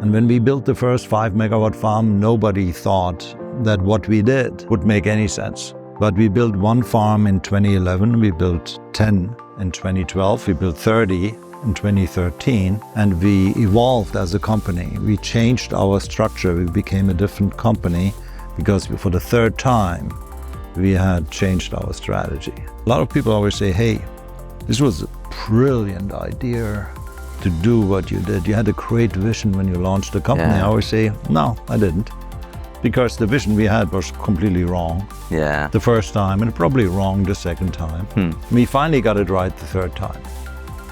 And when we built the first 5-megawatt farm, nobody thought that what we did would make any sense. But we built one farm in 2011, we built 10 in 2012, we built 30 in 2013, and we evolved as a company. We changed our structure, we became a different company because for the third time, we had changed our strategy. A lot of people always say, hey, this was a brilliant idea to do what you did. You had a great vision when you launched the company. Yeah. I always say, no, I didn't. Because the vision we had was completely wrong the first time, and probably wrong the second time. We finally got it right the third time.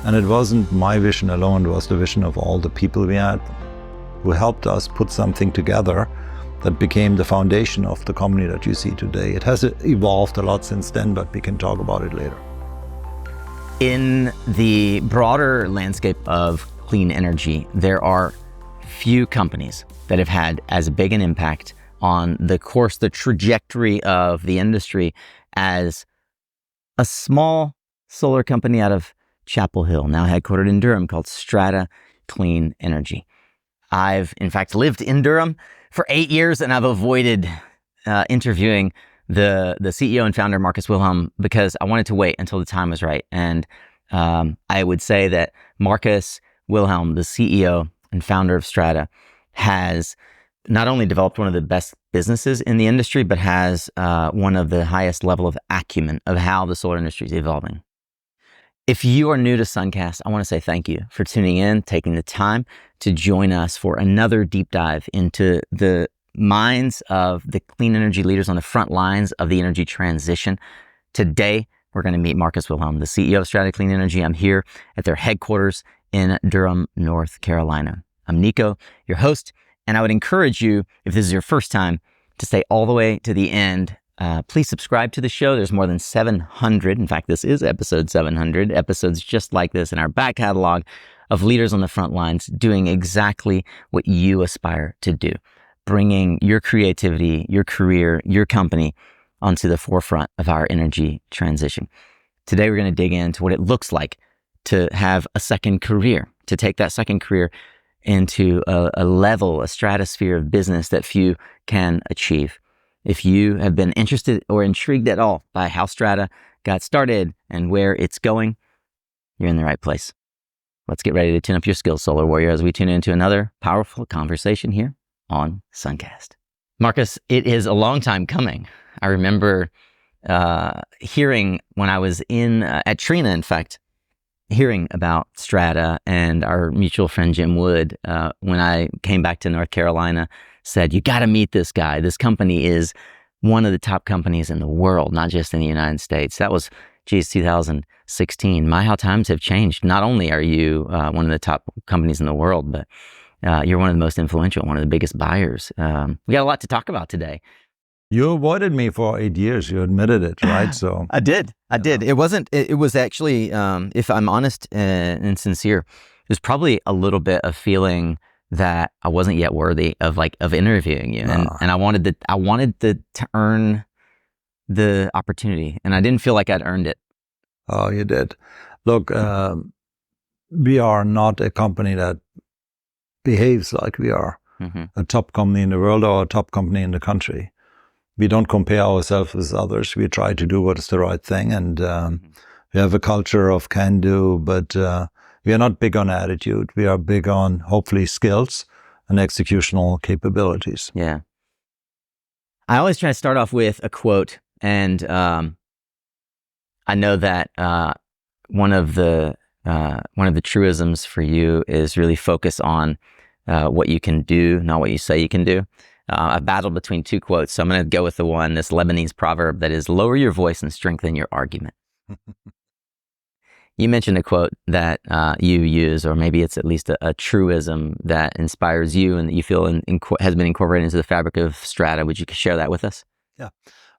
And it wasn't my vision alone, it was the vision of all the people we had who helped us put something together that became the foundation of the company that you see today. It has evolved a lot since then, but we can talk about it later. In the broader landscape of clean energy, there are few companies that have had as big an impact on the course, the trajectory of the industry as a small solar company out of Chapel Hill, now headquartered in Durham, called Strata Clean Energy. I've, in fact, lived in Durham for 8 years, and I've avoided interviewing the CEO and founder, Markus Wilhelm, because I wanted to wait until the time was right. And I would say that Markus Wilhelm, the CEO and founder of Strata, has not only developed one of the best businesses in the industry, but has one of the highest level of acumen of how the solar industry is evolving. If you are new to SunCast, I want to say thank you for tuning in, taking the time to join us for another deep dive into the minds of the clean energy leaders on the front lines of the energy transition. Today, we're going to meet Markus Wilhelm, the CEO of Strata Clean Energy. I'm here at their headquarters in Durham, North Carolina. I'm Nico, your host, and I would encourage you, if this is your first time, to stay all the way to the end. Please subscribe to the show. There's more than 700, in fact, this is episode 700, episodes just like this in our back catalog of leaders on the front lines doing exactly what you aspire to do, bringing your creativity, your career, your company onto the forefront of our energy transition. Today, we're going to dig into what it looks like to have a second career, to take that second career into a level, a stratosphere of business that few can achieve. If you have been interested or intrigued at all by how Strata got started and where it's going, you're in the right place. Let's get ready to tune up your skills, Solar Warrior, as we tune into another powerful conversation here on SunCast. Markus, it is a long time coming. I remember hearing when I was at Trina, in fact, hearing about Strata, and our mutual friend Jim Wood, when I came back to North Carolina, said, you got to meet this guy. This company is one of the top companies in the world, not just in the United States. That was, 2016. My, how times have changed. Not only are you one of the top companies in the world, but you're one of the most influential, one of the biggest buyers. We got a lot to talk about today. You avoided me for 8 years. You admitted it, right? So I did. It was actually, if I'm honest and sincere, it was probably a little bit of feeling that I wasn't yet worthy of interviewing you, and I wanted to earn the opportunity, and I didn't feel like I'd earned it. Oh, you did. Look, we are not a company that behaves like we are a top company in the world or a top company in the country. We don't compare ourselves with others. We try to do what is the right thing, and we have a culture of can-do, but we are not big on attitude. We are big on, hopefully, skills and executional capabilities. Yeah. I always try to start off with a quote, and I know that one of the truisms for you is really focus on what you can do, not what you say you can do. I've battled between two quotes, so I'm going to go with this Lebanese proverb that is, lower your voice and strengthen your argument. You mentioned a quote that you use, or maybe it's at least a truism that inspires you and that you feel has been incorporated into the fabric of Strata. Would you share that with us? Yeah.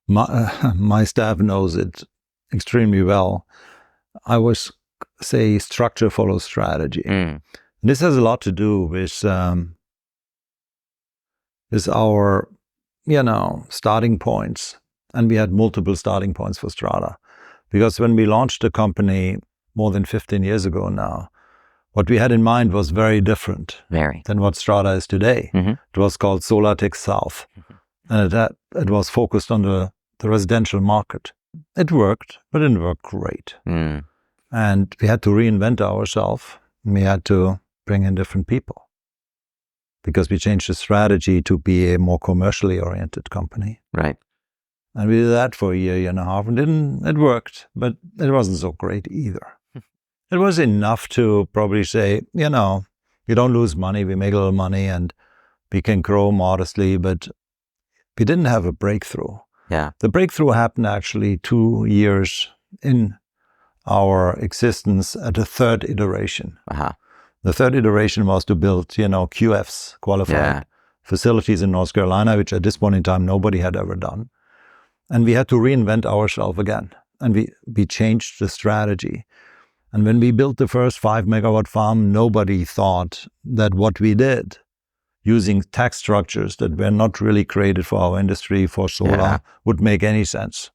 My staff knows it extremely well. I always say structure follows strategy. This has a lot to do with our, starting points. And we had multiple starting points for Strata. Because when we launched the company more than 15 years ago now, what we had in mind was very different Very. than what Strata is today. Mm-hmm. It was called SolarTech South. And it was focused on the residential market. It worked, but it didn't work great. Mm. And we had to reinvent ourselves. We had to bring in different people because we changed the strategy to be a more commercially oriented company. Right. And we did that for a year and a half, and it worked, but it wasn't so great either. It was enough to probably say, we don't lose money, we make a little money, and we can grow modestly, but we didn't have a breakthrough. Yeah. The breakthrough happened actually 2 years in our existence at the third iteration. Uh-huh. The third iteration was to build, QFs, qualified facilities in North Carolina, which at this point in time nobody had ever done. And we had to reinvent ourselves again. And we changed the strategy. And when we built the first 5 megawatt farm, nobody thought that what we did, using tax structures that were not really created for our industry, for solar, would make any sense.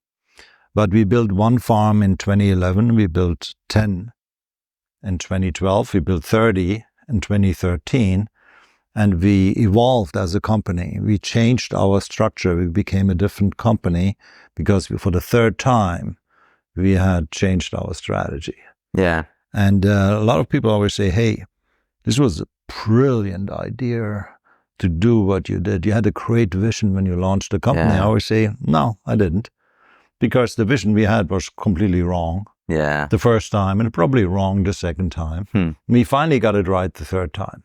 But we built one farm in 2011, we built 10 in 2012, we built 30 in 2013, and we evolved as a company. We changed our structure, we became a different company because for the third time, we had changed our strategy. Yeah. And a lot of people always say, hey, this was a brilliant idea to do what you did. You had a great vision when you launched the company. Yeah. I always say, no, I didn't. Because the vision we had was completely wrong the first time, and probably wrong the second time. We finally got it right the third time.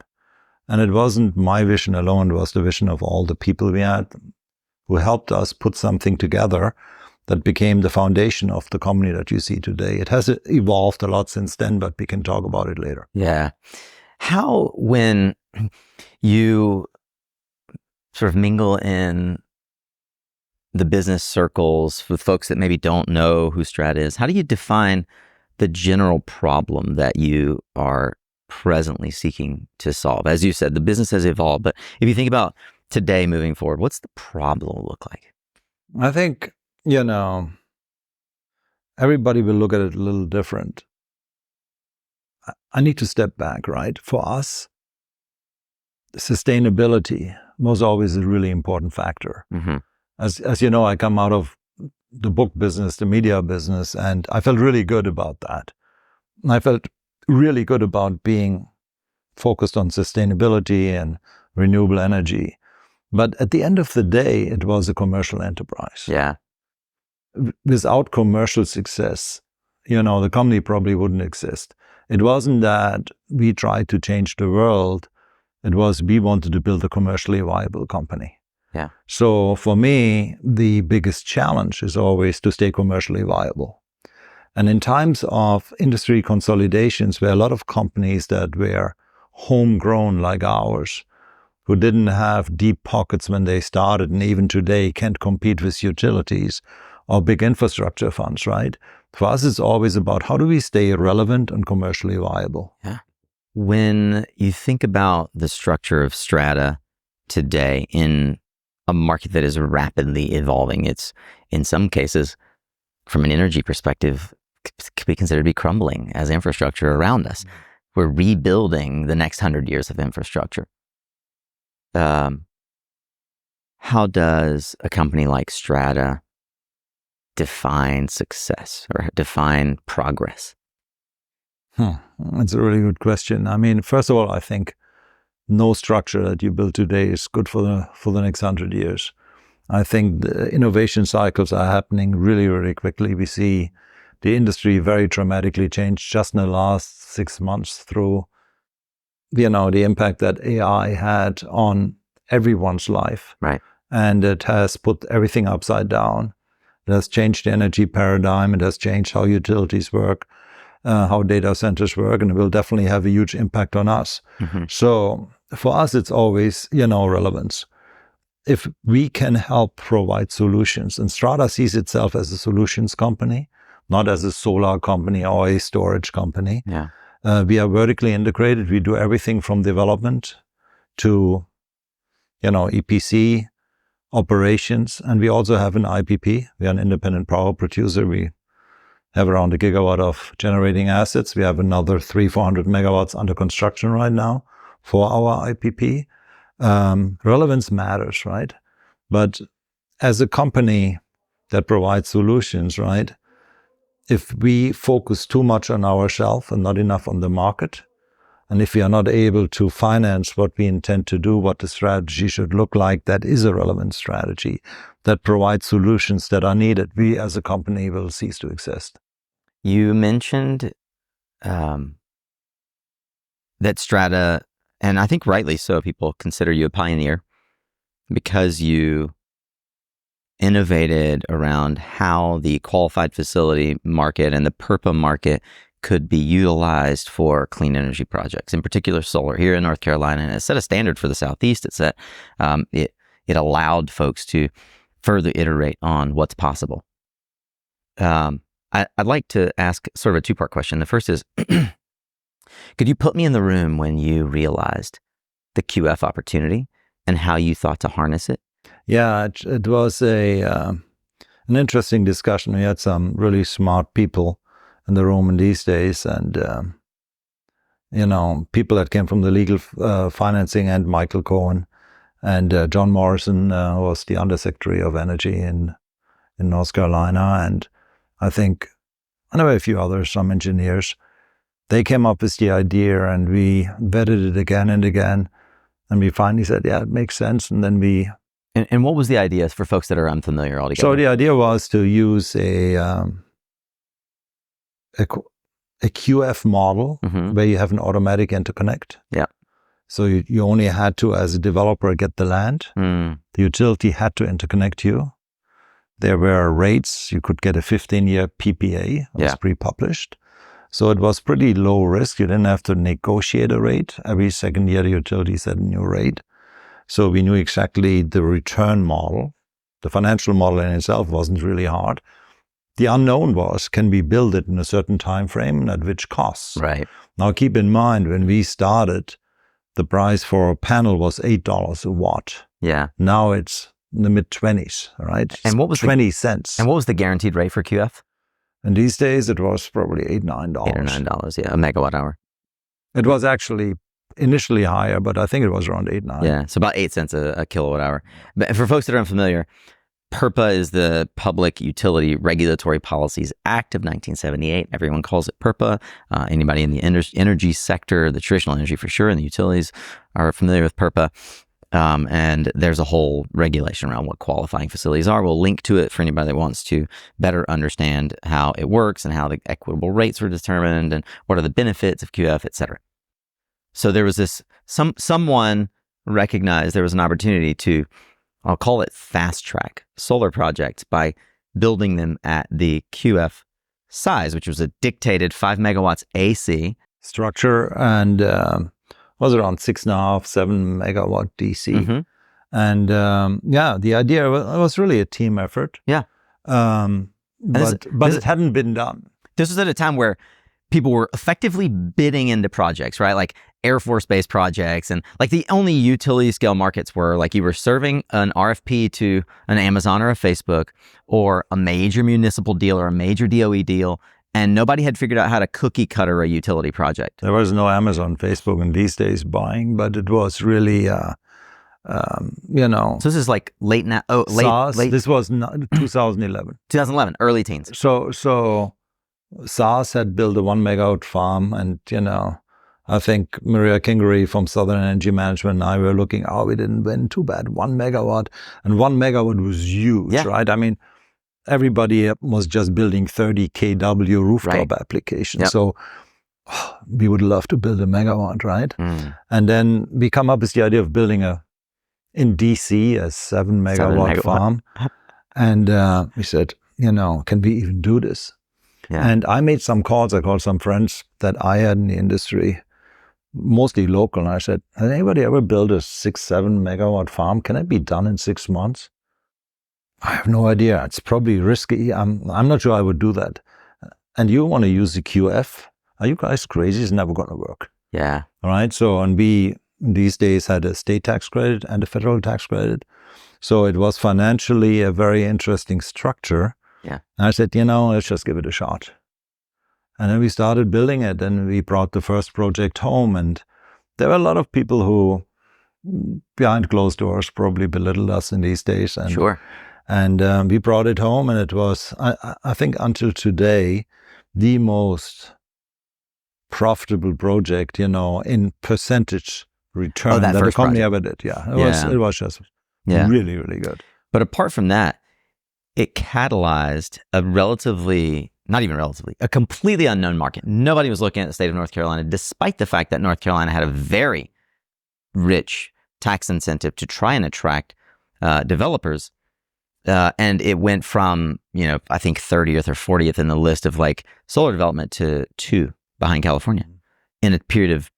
And it wasn't my vision alone, it was the vision of all the people we had who helped us put something together that became the foundation of the company that you see today. It has evolved a lot since then, but we can talk about it later. Yeah. How, when you sort of mingle in the business circles with folks that maybe don't know who Strata is, how do you define the general problem that you are presently seeking to solve? As you said, the business has evolved, but if you think about today moving forward, what's the problem look like? I think, everybody will look at it a little different. I need to step back, right? For us, sustainability was always a really important factor. Mm-hmm. As you know, I come out of the book business, the media business, and I felt really good about that. I felt really good about being focused on sustainability and renewable energy. But at the end of the day, it was a commercial enterprise. Yeah. Without commercial success, the company probably wouldn't exist. It wasn't that we tried to change the world. It was we wanted to build a commercially viable company. Yeah. So for me, the biggest challenge is always to stay commercially viable. And in times of industry consolidations, where a lot of companies that were homegrown like ours, who didn't have deep pockets when they started, and even today can't compete with utilities or big infrastructure funds, right? For us, it's always about how do we stay relevant and commercially viable. Yeah. When you think about the structure of Strata today in a market that is rapidly evolving, it's in some cases, from an energy perspective, could be considered to be crumbling as infrastructure around us. We're rebuilding the next 100 years of infrastructure. How does a company like Strata define success or define progress? That's a really good question. I mean, first of all, I think no structure that you build today is good for the next 100 years. I think the innovation cycles are happening really, really quickly. We see the industry very dramatically change just in the last 6 months through, the impact that AI had on everyone's life. Right. And it has put everything upside down. It has changed the energy paradigm. It has changed how utilities work, how data centers work, and it will definitely have a huge impact on us. Mm-hmm. So for us, it's always, relevance. If we can help provide solutions, and Strata sees itself as a solutions company, not as a solar company or a storage company. Yeah. We are vertically integrated. We do everything from development to, EPC, operations, and we also have an IPP. We are an independent power producer. We have around a gigawatt of generating assets. We have another 300-400 megawatts under construction right now for our IPP. Relevance matters, right? But as a company that provides solutions, right, if we focus too much on ourselves and not enough on the market, and if we are not able to finance what we intend to do, what the strategy should look like, that is a relevant strategy that provides solutions that are needed, we as a company will cease to exist. You mentioned that Strata, and I think rightly so, people consider you a pioneer because you innovated around how the qualified facility market and the PURPA market could be utilized for clean energy projects, in particular solar here in North Carolina. And it set a standard for the Southeast. It set, it allowed folks to further iterate on what's possible. I'd like to ask sort of a two-part question. The first is, could you put me in the room when you realized the QF opportunity and how you thought to harness it? Yeah, it was an interesting discussion. We had some really smart people in the room in these days, and people that came from the legal financing end, Michael Cohen, and John Morrison was the Undersecretary of Energy in North Carolina, and I think there were a few others, some engineers. They came up with the idea, and we vetted it again and again, and we finally said, yeah, it makes sense, and then we... And what was the idea for folks that are unfamiliar altogether? So the idea was to use a QF model where you have an automatic interconnect. Yeah. So you only had to, as a developer, get the land. The utility had to interconnect you. There were rates. You could get a 15-year PPA. It was pre-published. So it was pretty low risk. You didn't have to negotiate a rate. Every second year, the utility set a new rate. So we knew exactly the return model. The financial model in itself wasn't really hard. The unknown was, can we build it in a certain time frame and at which costs? Right. Now keep in mind, when we started, the price for a panel was $8 a watt. Yeah. Now it's in the mid-20s, right? And what was 20 cents. And what was the guaranteed rate for QF? And these days it was probably $8, $9. $8 or $9, yeah, a megawatt hour. It was actually initially higher, but I think it was around $8, $9. Yeah, so about 8 cents a kilowatt hour. But for folks that are unfamiliar, PURPA is the Public Utility Regulatory Policies Act of 1978. Everyone calls it PURPA. Anybody in the energy sector, the traditional energy for sure, and the utilities are familiar with PURPA. And there's a whole regulation around what qualifying facilities are. We'll link to it for anybody that wants to better understand how it works and how the equitable rates were determined and what are the benefits of QF, et cetera. So there was this, someone recognized there was an opportunity to, I'll call it fast track solar projects by building them at the QF size, which was a dictated 5 megawatts AC structure, and was around 6.5, 7 megawatt DC. And the idea was really a team effort. Yeah. But it hadn't been done. This was at a time where people were effectively bidding into projects, right? Like Air Force Base projects, and like the only utility scale markets were like you were serving an RFP to an Amazon or a Facebook or a major municipal deal or a major DOE deal, and nobody had figured out how to cookie cutter a utility project. There was no Amazon, Facebook in these days buying, but it was really, So this is like late. This was 2011. 2011, early teens. So SARS had built a 1 megawatt farm, and I think Maria Kingery from Southern Energy Management and I were looking, we didn't win too bad, 1 megawatt. And 1 megawatt was huge, right? I mean, everybody was just building 30 kW rooftop applications. So we would love to build a megawatt, right? And then we come up with the idea of building in DC, a 7 megawatt farm. And we said, can we even do this? Yeah. And I made some calls. I called some friends that I had in the industry, mostly local. And I said, has anybody ever built a 6-7 megawatt farm? Can it be done in 6 months? I have no idea. It's probably risky. I'm not sure I would do that. And you want to use the QF? Are you guys crazy? It's never going to work. Yeah. All right. So, and we these days had a state tax credit and a federal tax credit. So it was financially a very interesting structure. Yeah. And I said, let's just give it a shot. And then we started building it, and we brought the first project home. And there were a lot of people who, behind closed doors, probably belittled us in these days. And, Sure. And we brought it home, and it was, I think until today, the most profitable project, in percentage return that the company ever did. Yeah, it was just really, really good. But apart from that, it catalyzed a completely unknown market. Nobody was looking at the state of North Carolina, despite the fact that North Carolina had a very rich tax incentive to try and attract developers. And it went from, I think 30th or 40th in the list of like solar development to 2 behind California in a period of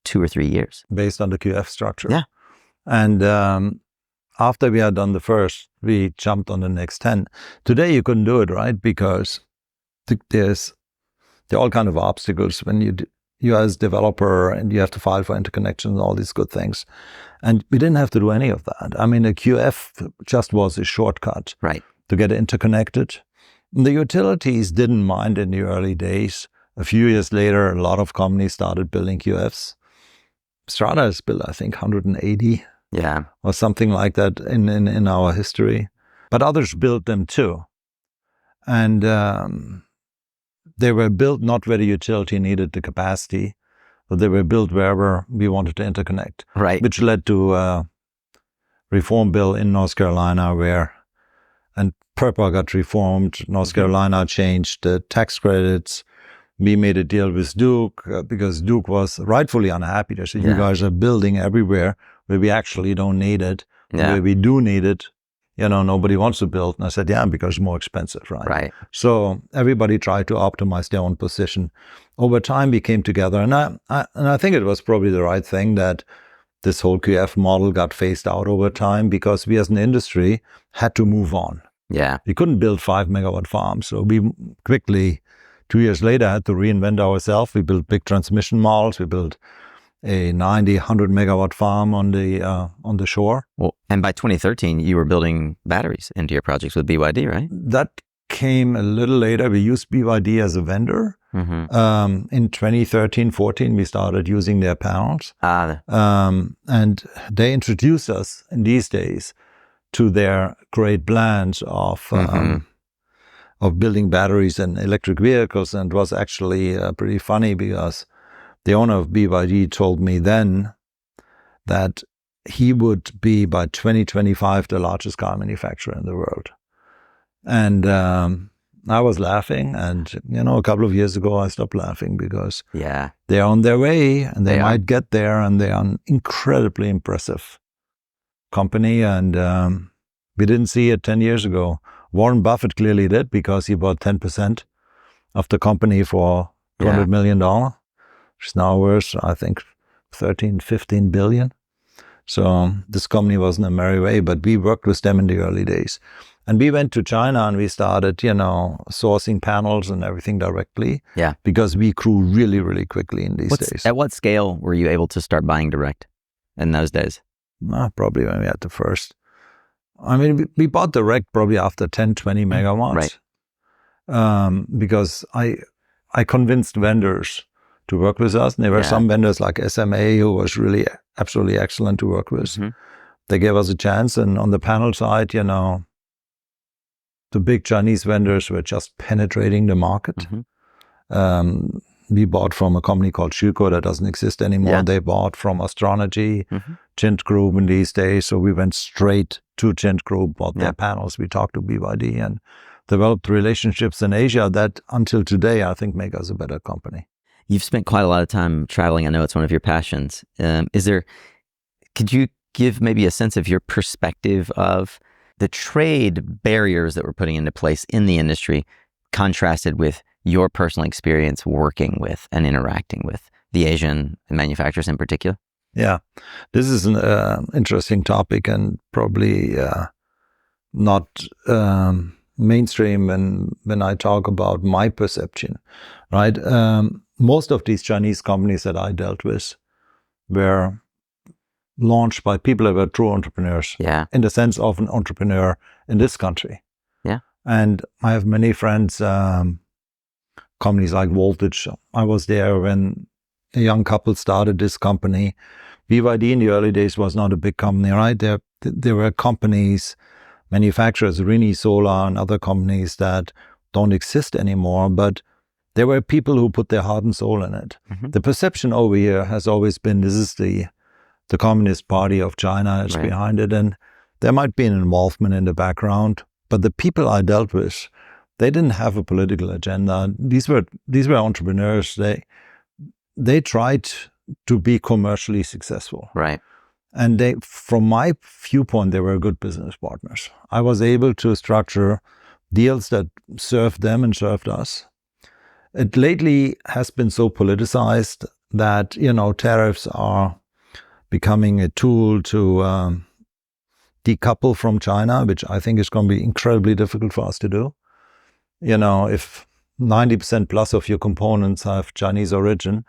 2 or 3 years. Based on the QF structure. Yeah. And after we had done the first, we jumped on the next 10. Today you couldn't do it, right? Because there are all kind of obstacles when you as developer, and you have to file for interconnection and all these good things. And we didn't have to do any of that. I mean, a QF just was a shortcut to get interconnected. And the utilities didn't mind in the early days. A few years later, a lot of companies started building QFs. Strata has built, I think, 180 or something like that in our history. But others built them too. And they were built not where the utility needed the capacity, but they were built wherever we wanted to interconnect. Right. Which led to a reform bill in North Carolina and PURPA got reformed. North Carolina changed the tax credits. We made a deal with Duke because Duke was rightfully unhappy. They said, you guys are building everywhere where we actually don't need it. Where we do need it, nobody wants to build. And I said, because it's more expensive, right? Right. So everybody tried to optimize their own position. Over time, we came together. And I think it was probably the right thing that this whole QF model got phased out over time, because we as an industry had to move on. Yeah. We couldn't build 5 megawatt farms. So we quickly, 2 years later, had to reinvent ourselves. We built big transmission models. We built a 90, 100 megawatt farm on the shore. Well, and by 2013, you were building batteries into your projects with BYD, right? That came a little later. We used BYD as a vendor. In 2013, 14, we started using their panels. And they introduced us in these days to their great plans of building batteries in electric vehicles. And it was actually pretty funny, because the owner of BYD told me then that he would be, by 2025, the largest car manufacturer in the world. And I was laughing. And, a couple of years ago, I stopped laughing, because they're on their way, and they might get there, and they are an incredibly impressive company. And we didn't see it 10 years ago. Warren Buffett clearly did, because he bought 10% of the company for $200 million. Which is now worth, I think, 13, 15 billion. So this company was in a merry way, but we worked with them in the early days. And we went to China, and we started, sourcing panels and everything directly. Yeah. Because we grew really, really quickly in these days. At what scale were you able to start buying direct in those days? Probably when we had the first. I mean, we bought direct probably after 10, 20 megawatts. Right. Because I convinced vendors to work with us. And there were some vendors like SMA who was really absolutely excellent to work with. They gave us a chance. And on the panel side, the big Chinese vendors were just penetrating the market. We bought from a company called Shuko that doesn't exist anymore. They bought from Astronergy, Chint Group in these days. So we went straight to Chint Group, bought their panels. We talked to BYD and developed relationships in Asia that until today, I think, make us a better company. You've spent quite a lot of time traveling. I know it's one of your passions. Could you give maybe a sense of your perspective of the trade barriers that we're putting into place in the industry, contrasted with your personal experience working with and interacting with the Asian manufacturers in particular? Yeah, this is an interesting topic, and probably not mainstream when I talk about my perception, right? Most of these Chinese companies that I dealt with were launched by people that were true entrepreneurs, in the sense of an entrepreneur in this country. And I have many friends, companies like Voltage. I was there when a young couple started this company. BYD in the early days was not a big company, right? There were companies, manufacturers, Rini Solar and other companies that don't exist anymore, but there were people who put their heart and soul in it. Mm-hmm. The perception over here has always been this is the Communist Party of China is behind it, and there might be an involvement in the background, but the people I dealt with, they didn't have a political agenda. These were entrepreneurs. They tried to be commercially successful. Right. And they, from my viewpoint, they were good business partners. I was able to structure deals that served them and served us. It lately has been so politicized that, tariffs are becoming a tool to decouple from China, which I think is going to be incredibly difficult for us to do. If 90% plus of your components have Chinese origin,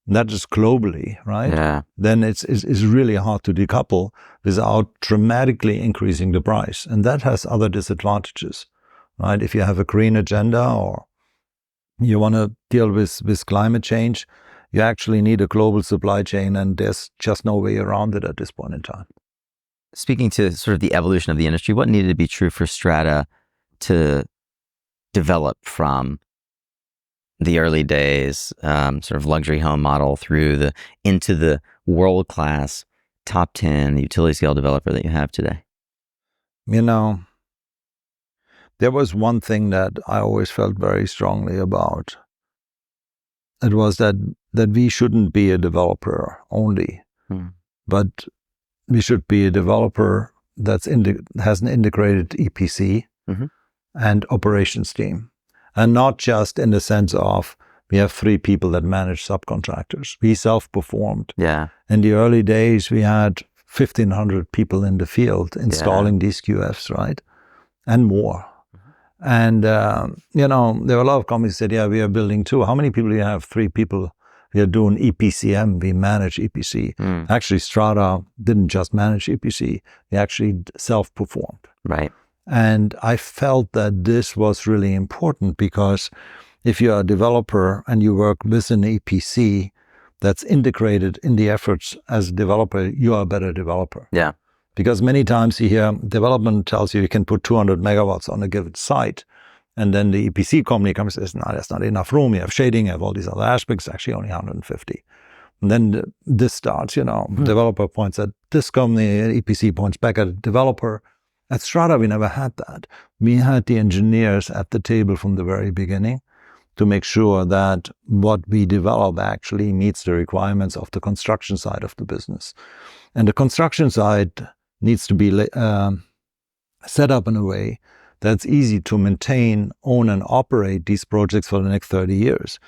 not just globally, right? Yeah. Then it's really hard to decouple without dramatically increasing the price. And that has other disadvantages, right? If you have a green agenda or you want to deal with climate change, you actually need a global supply chain, and there's just no way around it at this point in time. Speaking to sort of the evolution of the industry, what needed to be true for Strata to develop from the early days, sort of luxury home model into the world-class top 10 utility scale developer that you have today? There was one thing that I always felt very strongly about. It was that we shouldn't be a developer only, but we should be a developer has an integrated EPC and operations team. And not just in the sense of we have 3 people that manage subcontractors. We self-performed. Yeah. In the early days, we had 1,500 people in the field installing these QFs, right? And more. And, there were a lot of companies that said, we are building 2. How many people do you have? 3 people. We are doing EPCM. We manage EPC. Actually, Strata didn't just manage EPC. We actually self-performed. Right. And I felt that this was really important because if you're a developer and you work with an EPC that's integrated in the efforts as a developer, you are a better developer. Yeah. Because many times you hear development tells you can put 200 megawatts on a given site. And then the EPC company comes and says, no, that's not enough room. You have shading, you have all these other aspects, actually only 150. And then this starts, developer points at this company, EPC points back at a developer. At Strata, we never had that. We had the engineers at the table from the very beginning to make sure that what we develop actually meets the requirements of the construction side of the business. And the construction side needs to be set up in a way that's easy to maintain, own, and operate these projects for the next 30 years.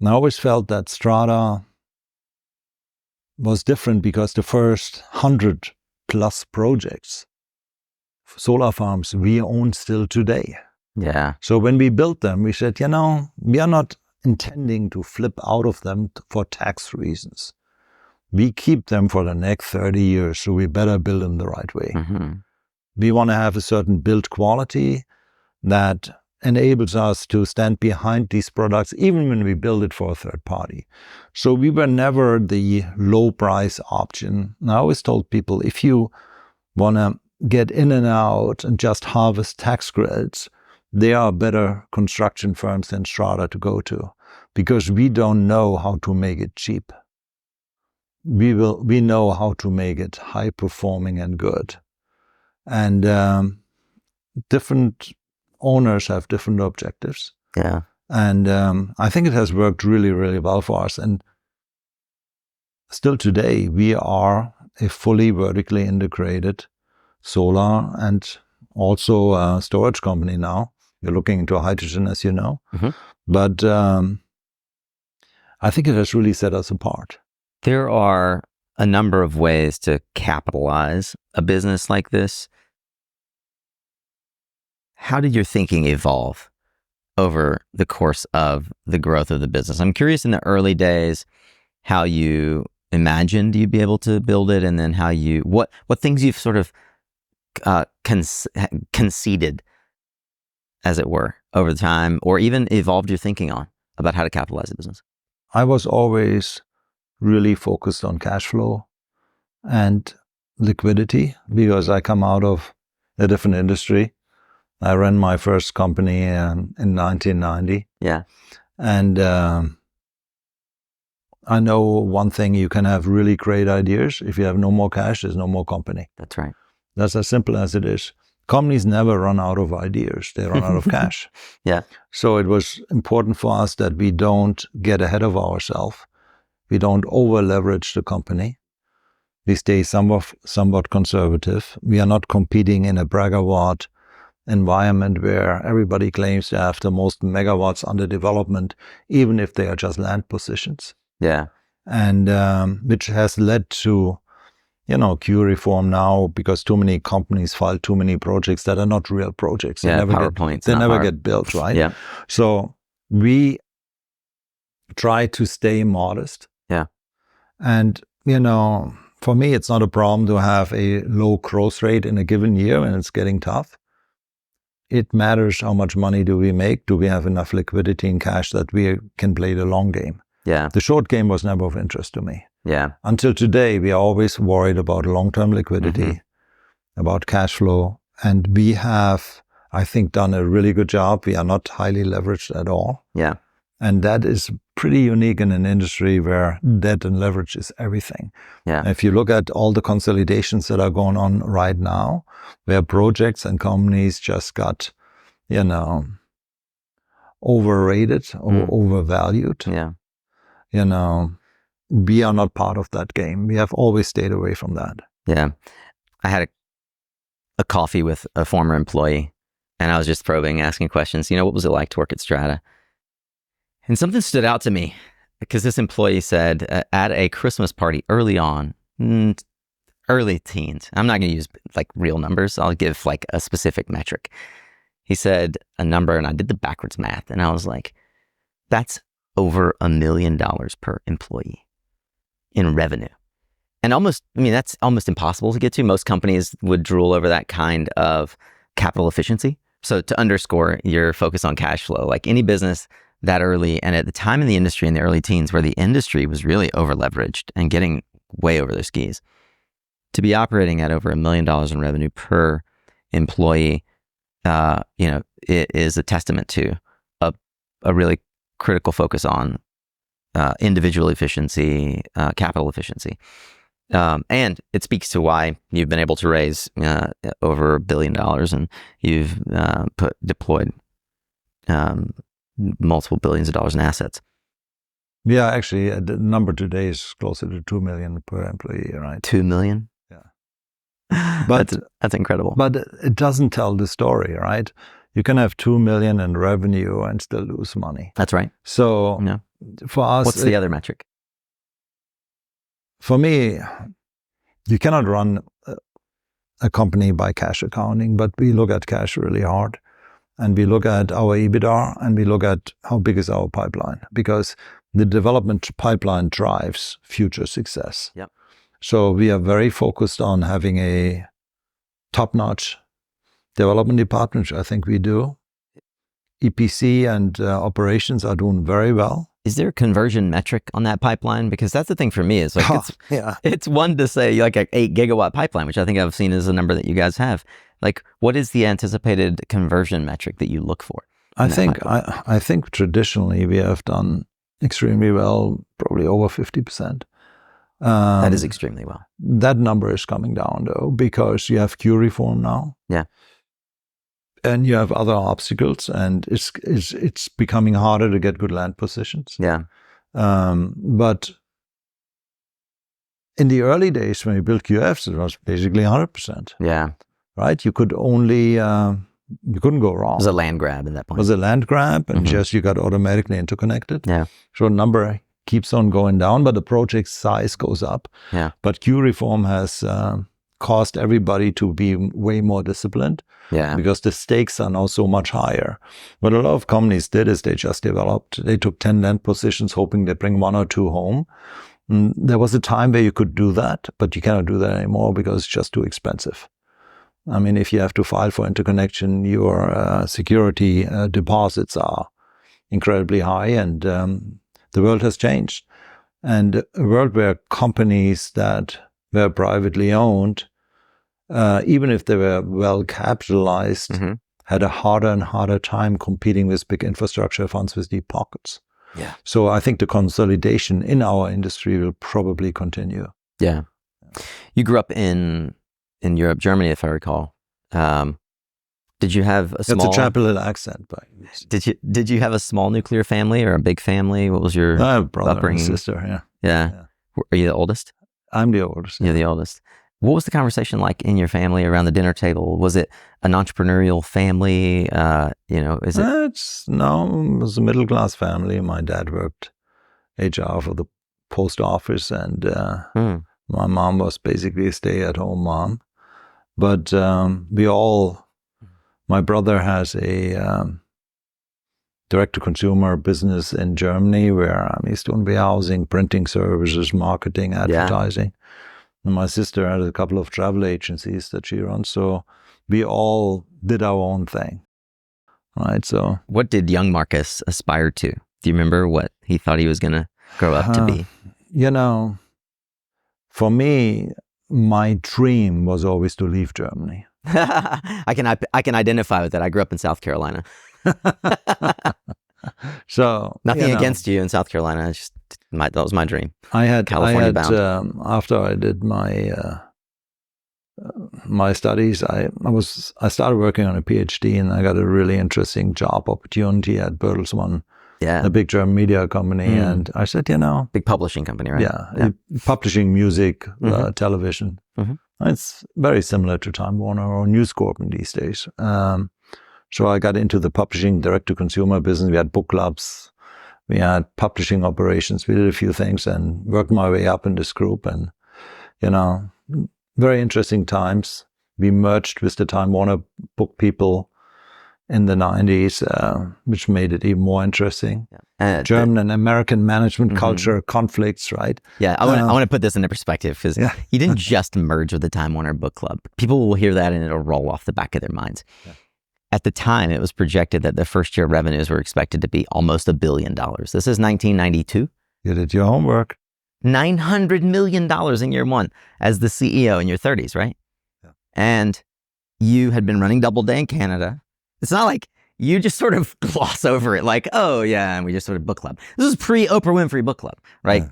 And I always felt that Strata was different because the first 100 plus projects, solar farms, we own still today. Yeah. So when we built them, we said, we are not intending to flip out of them for tax reasons. We keep them for the next 30 years, so we better build them the right way. We want to have a certain build quality that enables us to stand behind these products, even when we build it for a third party. So we were never the low price option. And I always told people, if you want to get in and out and just harvest tax credits, there are better construction firms than Strata to go to, because we don't know how to make it cheap. We know how to make it high performing and good. And different owners have different objectives. Yeah. And I think it has worked really, really well for us. And still today, we are a fully vertically integrated solar and also a storage company now. We're looking into hydrogen, as you know. But I think it has really set us apart. There are a number of ways to capitalize a business like this. How did your thinking evolve over the course of the growth of the business? I'm curious in the early days how you imagined you'd be able to build it, and then how what things you've sort of conceded, as it were, over time, or even evolved your thinking on about how to capitalize the business? I was always really focused on cash flow and liquidity because I come out of a different industry. I ran my first company in 1990. Yeah. And I know one thing, you can have really great ideas. If you have no more cash, there's no more company. That's right. That's as simple as it is. Companies never run out of ideas. They run out of cash. Yeah. So it was important for us that we don't get ahead of ourselves. We don't over-leverage the company. We stay somewhat conservative. We are not competing in a braggawatt environment where everybody claims to have the most megawatts under development, even if they are just land positions. Yeah. And which has led to, queue reform now because too many companies file too many projects that are not real projects. They never get built, right? Yeah. So we try to stay modest. Yeah. And, for me, it's not a problem to have a low growth rate in a given year when it's getting tough. It matters how much money do we make? Do we have enough liquidity and cash that we can play the long game? Yeah. The short game was never of interest to me. Yeah. Until today, we are always worried about long-term liquidity, about cash flow. And we have, I think, done a really good job. We are not highly leveraged at all. Yeah. And that is pretty unique in an industry where debt and leverage is everything. Yeah. If you look at all the consolidations that are going on right now, where projects and companies just got, overrated or overvalued. Yeah. We are not part of that game. We have always stayed away from that. Yeah. I had a coffee with a former employee, and I was just probing, asking questions. What was it like to work at Strata? And something stood out to me because this employee said at a Christmas party early on, early teens, I'm not going to use like real numbers. I'll give like a specific metric. He said a number and I did the backwards math and I was like, that's over $1 million per employee in revenue. And that's almost impossible to get to. Most companies would drool over that kind of capital efficiency. So to underscore your focus on cash flow, like any business that early, and at the time in the industry in the early teens where the industry was really over leveraged and getting way over their skis, to be operating at over $1 million in revenue per employee, it is a testament to a really critical focus on individual efficiency, capital efficiency. And it speaks to why you've been able to raise over $1 billion and you've deployed multiple billions of dollars in assets. Yeah, actually, the number today is closer to 2 million per employee, right? 2 million? Yeah. But that's incredible. But it doesn't tell the story, right? You can have 2 million in revenue and still lose money. That's right. So for us, what's the other metric? For me, you cannot run a company by cash accounting, but we look at cash really hard. And we look at our EBITDA and we look at how big is our pipeline, because the development pipeline drives future success. Yep. So we are very focused on having a top-notch development department, which I think we do. EPC and operations are doing very well. Is there a conversion metric on that pipeline? Because that's the thing for me is like, it's one to say like an 8 gigawatt pipeline, which I think I've seen is a number that you guys have. Like, what is the anticipated conversion metric that you look for? I think traditionally we have done extremely well, probably over 50%. That is extremely well. That number is coming down though, because you have queue reform now. Yeah. And you have other obstacles, and it's becoming harder to get good land positions. Yeah. But in the early days when we built QFs, it was basically 100%. Yeah. Right? You could only, you couldn't go wrong. It was a land grab at that point. It was a land grab, and just you got automatically interconnected. Yeah. So the number keeps on going down, but the project size goes up. Yeah. But queue reform has caused everybody to be way more disciplined. Yeah. Because the stakes are now so much higher. What a lot of companies did is they took 10 land positions hoping they bring 1 or 2 home. And there was a time where you could do that, but you cannot do that anymore because it's just too expensive. I mean, if you have to file for interconnection, your security deposits are, incredibly high, and the world has changed. And a world where companies that were privately owned, even if they were well capitalized, had a harder and harder time competing with big infrastructure funds with deep pockets. Yeah. So I think the consolidation in our industry will probably continue. Yeah. You grew up in Europe, Germany, if I recall. Did you have a small... It's a chapel little accent, but... Did you have a small nuclear family or a big family? What was your brother upbringing? and sister, Yeah. Are you the oldest? I'm the oldest. You're the oldest. What was the conversation like in your family around the dinner table? Was it an entrepreneurial family? Is it? It was a middle-class family. My dad worked HR for the post office, and my mom was basically a stay-at-home mom. But my brother has a direct-to-consumer business in Germany where he's doing warehousing, printing services, marketing, advertising. And my sister had a couple of travel agencies that she runs. So we all did our own thing, right? So what did young Markus aspire to? Do you remember what he thought he was going to grow up to be? For me, my dream was always to leave Germany. I can identify with that. I grew up in South Carolina. So nothing against you in South Carolina. It's just that was my dream. California bound. After I did my studies, I started working on a PhD, and I got a really interesting job opportunity at Bertelsmann, a big German media company. And I said, big publishing company, right? Yeah. Publishing music, television. It's very similar to Time Warner or News Corp these days. So I got into the publishing direct-to-consumer business. We had book clubs. We had publishing operations. We did a few things and worked my way up in this group. And, very interesting times. We merged with the Time Warner book people in the 90s, which made it even more interesting. German and American management culture conflicts, right? Yeah, I want to put this into perspective because you didn't just merge with the Time Warner Book Club. People will hear that and it'll roll off the back of their minds. Yeah. At the time, it was projected that the first year revenues were expected to be almost $1 billion. This is 1992. You did your homework. $900 million in year one as the CEO in your 30s, right? Yeah. And you had been running Doubleday in Canada. It's not like you just sort of gloss over it like, oh yeah, and we just sort of book club. This was pre-Oprah Winfrey book club, right?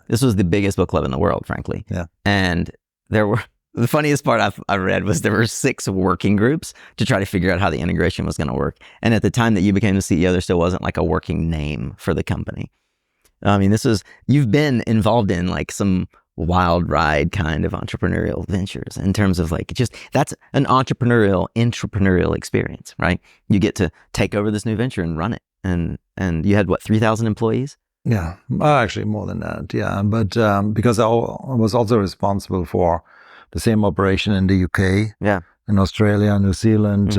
This was the biggest book club in the world, frankly. Yeah. And the funniest part I read was there were 6 working groups to try to figure out how the integration was going to work. And at the time that you became the CEO, there still wasn't like a working name for the company. I mean, you've been involved in like some wild ride kind of entrepreneurial ventures in terms of like, that's an entrepreneurial experience, right? You get to take over this new venture and run it. And you had 3,000 employees? Yeah, well, actually more than that. Yeah. But because I was also responsible for the same operation in the UK, in Australia, New Zealand,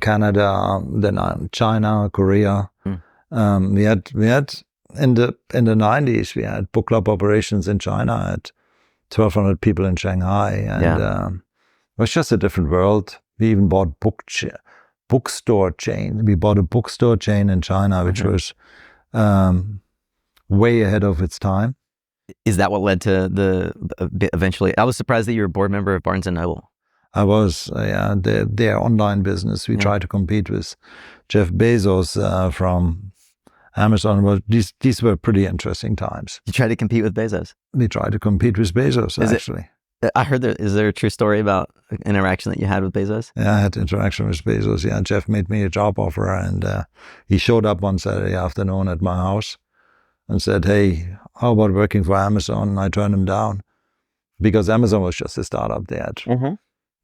Canada, then China, Korea. We had in the 90s, we had book club operations in China at 1,200 people in Shanghai, and it was just a different world. We even bought bookstore chain. We bought a bookstore chain in China, which was way ahead of its time. Is that what led to eventually? I was surprised that you were a board member of Barnes & Noble. I was, their online business. We tried to compete with Jeff Bezos from Amazon. Well, these were pretty interesting times. You tried to compete with Bezos? We tried to compete with Bezos, actually. I heard is there a true story about interaction that you had with Bezos? Yeah, I had interaction with Bezos. Yeah, Jeff made me a job offer, and he showed up one Saturday afternoon at my house and said, hey, how about working for Amazon? And I turned him down because Amazon was just a startup. They had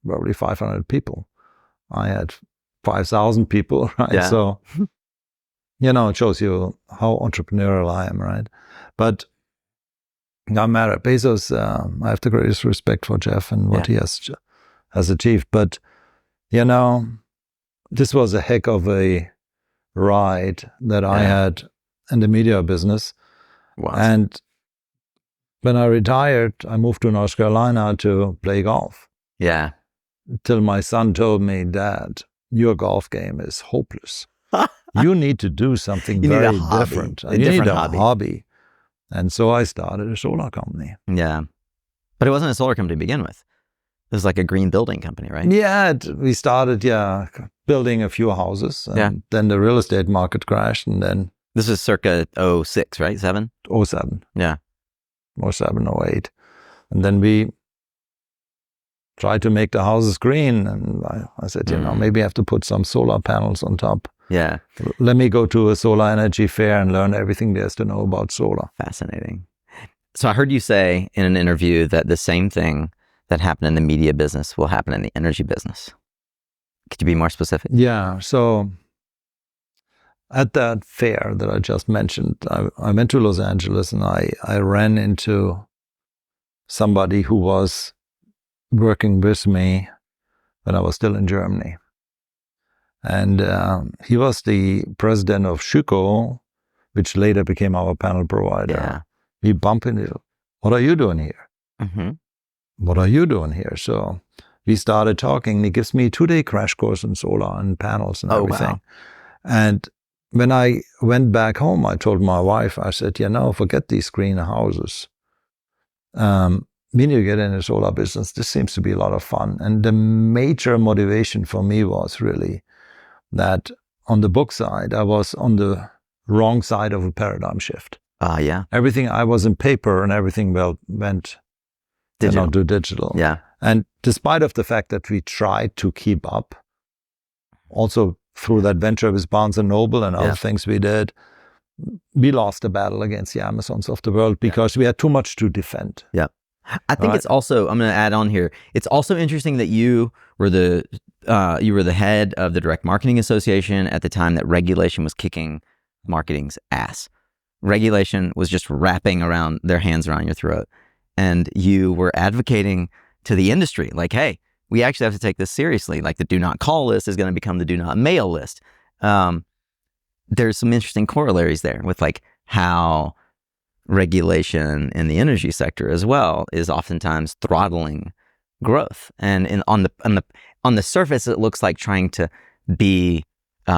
probably 500 people. I had 5,000 people, right? Yeah. So, it shows you how entrepreneurial I am, right? But no matter, Bezos, I have the greatest respect for Jeff and what he has achieved. But, this was a heck of a ride that I had in the media business. Wow. And when I retired, I moved to North Carolina to play golf. Yeah. Till my son told me, Dad, your golf game is hopeless. You need to do something You need a very hobby, different. a You need different a hobby. hobby. And so I started a solar company. Yeah. But it wasn't a solar company to begin with. It was like a green building company, right? Yeah, we started, building a few houses. And then the real estate market crashed, and then... This was circa 06, right? 7? 07. Yeah. 07, 08. And then we tried to make the houses green. And I said, maybe I have to put some solar panels on top. Yeah. Let me go to a solar energy fair and learn everything there is to know about solar. Fascinating. So I heard you say in an interview that the same thing that happened in the media business will happen in the energy business. Could you be more specific? Yeah. So at that fair that I just mentioned, I went to Los Angeles, and I ran into somebody who was working with me when I was still in Germany. And he was the president of Schüco, which later became our panel provider. Yeah. We bump into, what are you doing here? Mm-hmm. What are you doing here? So we started talking, and he gives me a 2-day crash course on solar and panels and everything. Wow. And when I went back home, I told my wife, I said, forget these green houses. We need to get in the solar business. This seems to be a lot of fun. And the major motivation for me was really that on the book side, I was on the wrong side of a paradigm shift. Yeah. Everything, I was in paper, and everything went Digital. to digital. Yeah. And despite of the fact that we tried to keep up, also through that venture with Barnes & Noble and other things we did, we lost the battle against the Amazons of the world because we had too much to defend. Yeah. I think it's also, I'm going to add on here, it's also interesting that you were the head of the Direct Marketing Association at the time that regulation was kicking marketing's ass. Regulation was just wrapping their hands around your throat. And you were advocating to the industry, like, hey, we actually have to take this seriously. Like the do not call list is going to become the do not mail list. There's some interesting corollaries there with like how regulation in the energy sector as well is oftentimes throttling growth. And on the surface, it looks like trying to be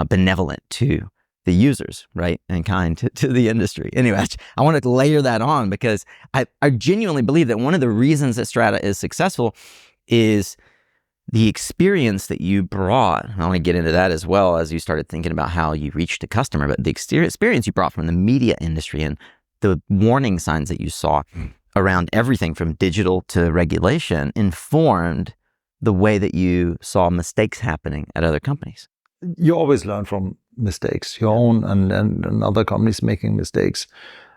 benevolent to the users, right? And kind to the industry. Anyway, I wanted to layer that on because I genuinely believe that one of the reasons that Strata is successful is the experience that you brought. I want to get into that as well as you started thinking about how you reached a customer, but the experience you brought from the media industry and the warning signs that you saw around everything from digital to regulation informed the way that you saw mistakes happening at other companies. You always learn from mistakes, your own and other companies making mistakes.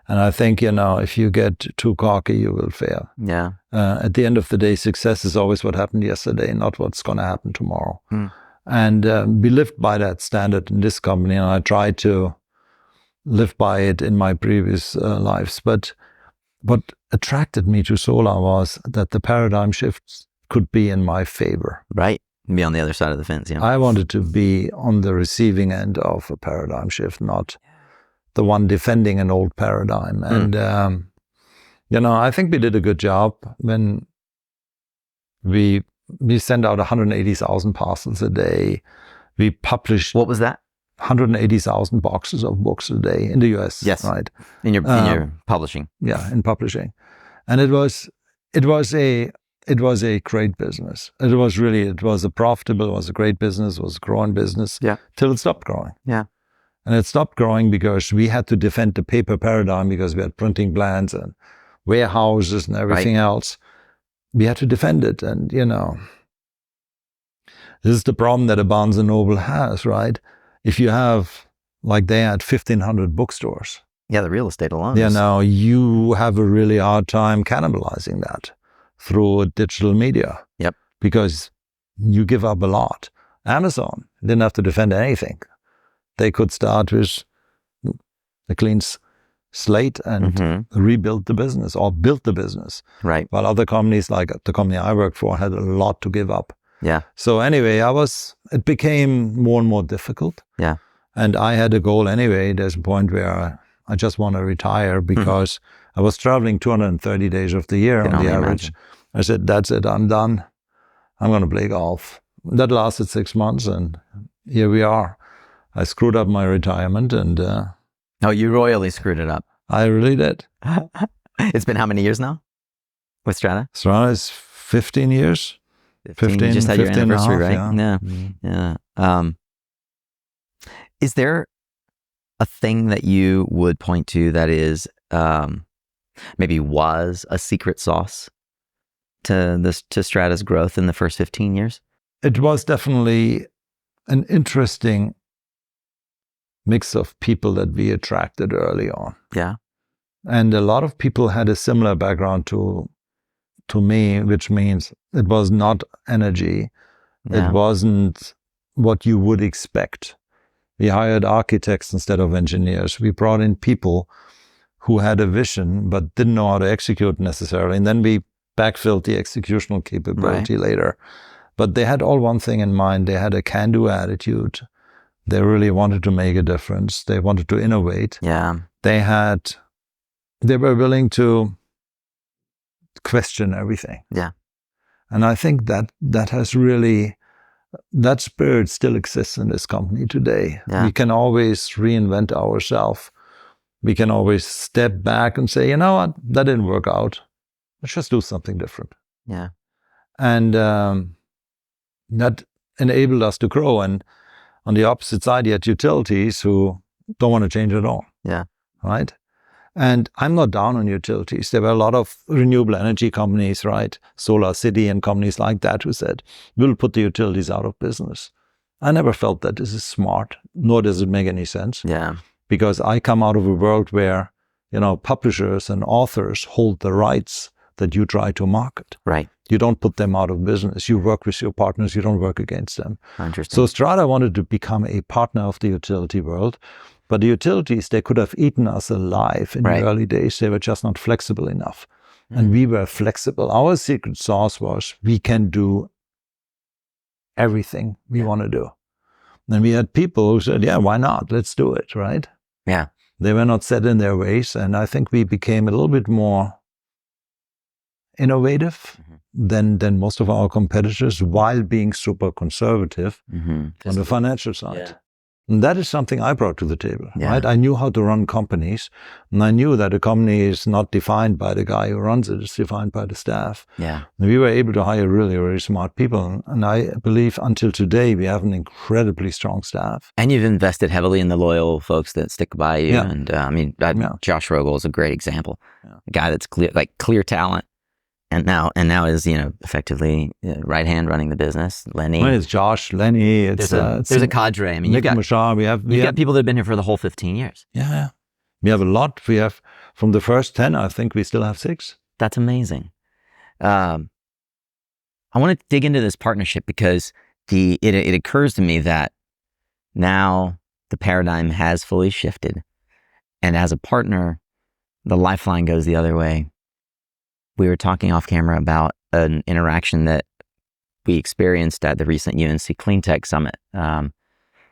And I think, if you get too cocky, you will fail. Yeah. At the end of the day, success is always what happened yesterday, not what's going to happen tomorrow. And we lived by that standard in this company, and I tried to live by it in my previous lives. But what attracted me to solar was that the paradigm shifts could be in my favor. Right. Be on the other side of the fence. Yeah. I wanted to be on the receiving end of a paradigm shift, not the one defending an old paradigm. And, I think we did a good job when we sent out 180,000 parcels a day. We published... What was that? 180,000 boxes of books a day in the US. Yes. Right. In your publishing. Yeah, in publishing. And it was a great business. It was a profitable, it was a great business, it was a growing business. Yeah. Till it stopped growing. Yeah. And it stopped growing because we had to defend the paper paradigm because we had printing plants and warehouses and everything else. We had to defend it. And, this is the problem that a Barnes & Noble has, right? If you have, like they had 1,500 bookstores. Yeah, the real estate alone. You have a really hard time cannibalizing that through digital media. Yep. Because you give up a lot. Amazon didn't have to defend anything. They could start with a clean slate and rebuild the business or build the business. Right. While other companies, like the company I work for, had a lot to give up. Yeah. So anyway, it became more and more difficult. Yeah. And I had a goal anyway. There's a point where I just want to retire because I was traveling 230 days of the year on the average. Imagine. I said, that's it, I'm done. I'm going to play golf. That lasted 6 months and here we are. I screwed up my retirement, and Oh, you royally screwed it up. I really did. It's been how many years now with Strata? Strata is 15 years. 15, you just had your 15 and a anniversary, half, right? yeah. Yeah. Is there a thing that you would point to that is maybe was a secret sauce to Strata's growth in the first 15 years? It was definitely an interesting mix of people that we attracted early on. Yeah. And a lot of people had a similar background to me, which means it was not energy. Yeah. It wasn't what you would expect. We hired architects instead of engineers. We brought in people who had a vision but didn't know how to execute necessarily. And then we backfilled the executional capability later. But they had all one thing in mind. They had a can-do attitude. They really wanted to make a difference. They wanted to innovate. Yeah. They were willing to question everything. Yeah. And I think that has really, that spirit still exists in this company today. Yeah. We can always reinvent ourselves. We can always step back and say, you know what, that didn't work out. Let's just do something different. Yeah. And that enabled us to grow. And on the opposite side, you had utilities who don't want to change at all. Yeah. Right? And I'm not down on utilities. There were a lot of renewable energy companies, right? Solar City and companies like that who said, we'll put the utilities out of business. I never felt that this is smart, nor does it make any sense. Yeah. Because I come out of a world where, publishers and authors hold the rights that you try to market. Right. You don't put them out of business. You work with your partners. You don't work against them. Interesting. So Strata wanted to become a partner of the utility world. But the utilities, they could have eaten us alive in the early days. They were just not flexible enough. And we were flexible. Our secret sauce was we can do everything we want to do. And we had people who said, yeah, why not? Let's do it, right? Yeah. They were not set in their ways. And I think we became a little bit more innovative than most of our competitors while being super conservative on the financial side. Yeah. And that is something I brought to the table, Yeah. right? I knew how to run companies, and I knew that a company is not defined by the guy who runs it, it's defined by the staff. Yeah. And we were able to hire really, really smart people. And I believe until today, we have an incredibly strong staff. And you've invested heavily in the loyal folks that stick by you. Yeah. And Josh Rogel is a great example. Yeah. A guy that's clear talent. And now is, effectively right hand running the business. Lenny. Well, it's Josh, Lenny. There's a cadre. I mean, Nick Mashar. We have people that have been here for the whole 15 years. Yeah. We have a lot. We have, from the first 10, I think we still have 6. That's amazing. I want to dig into this partnership because it occurs to me that now the paradigm has fully shifted. And as a partner, the lifeline goes the other way. We were talking off camera about an interaction that we experienced at the recent UNC Clean Tech Summit,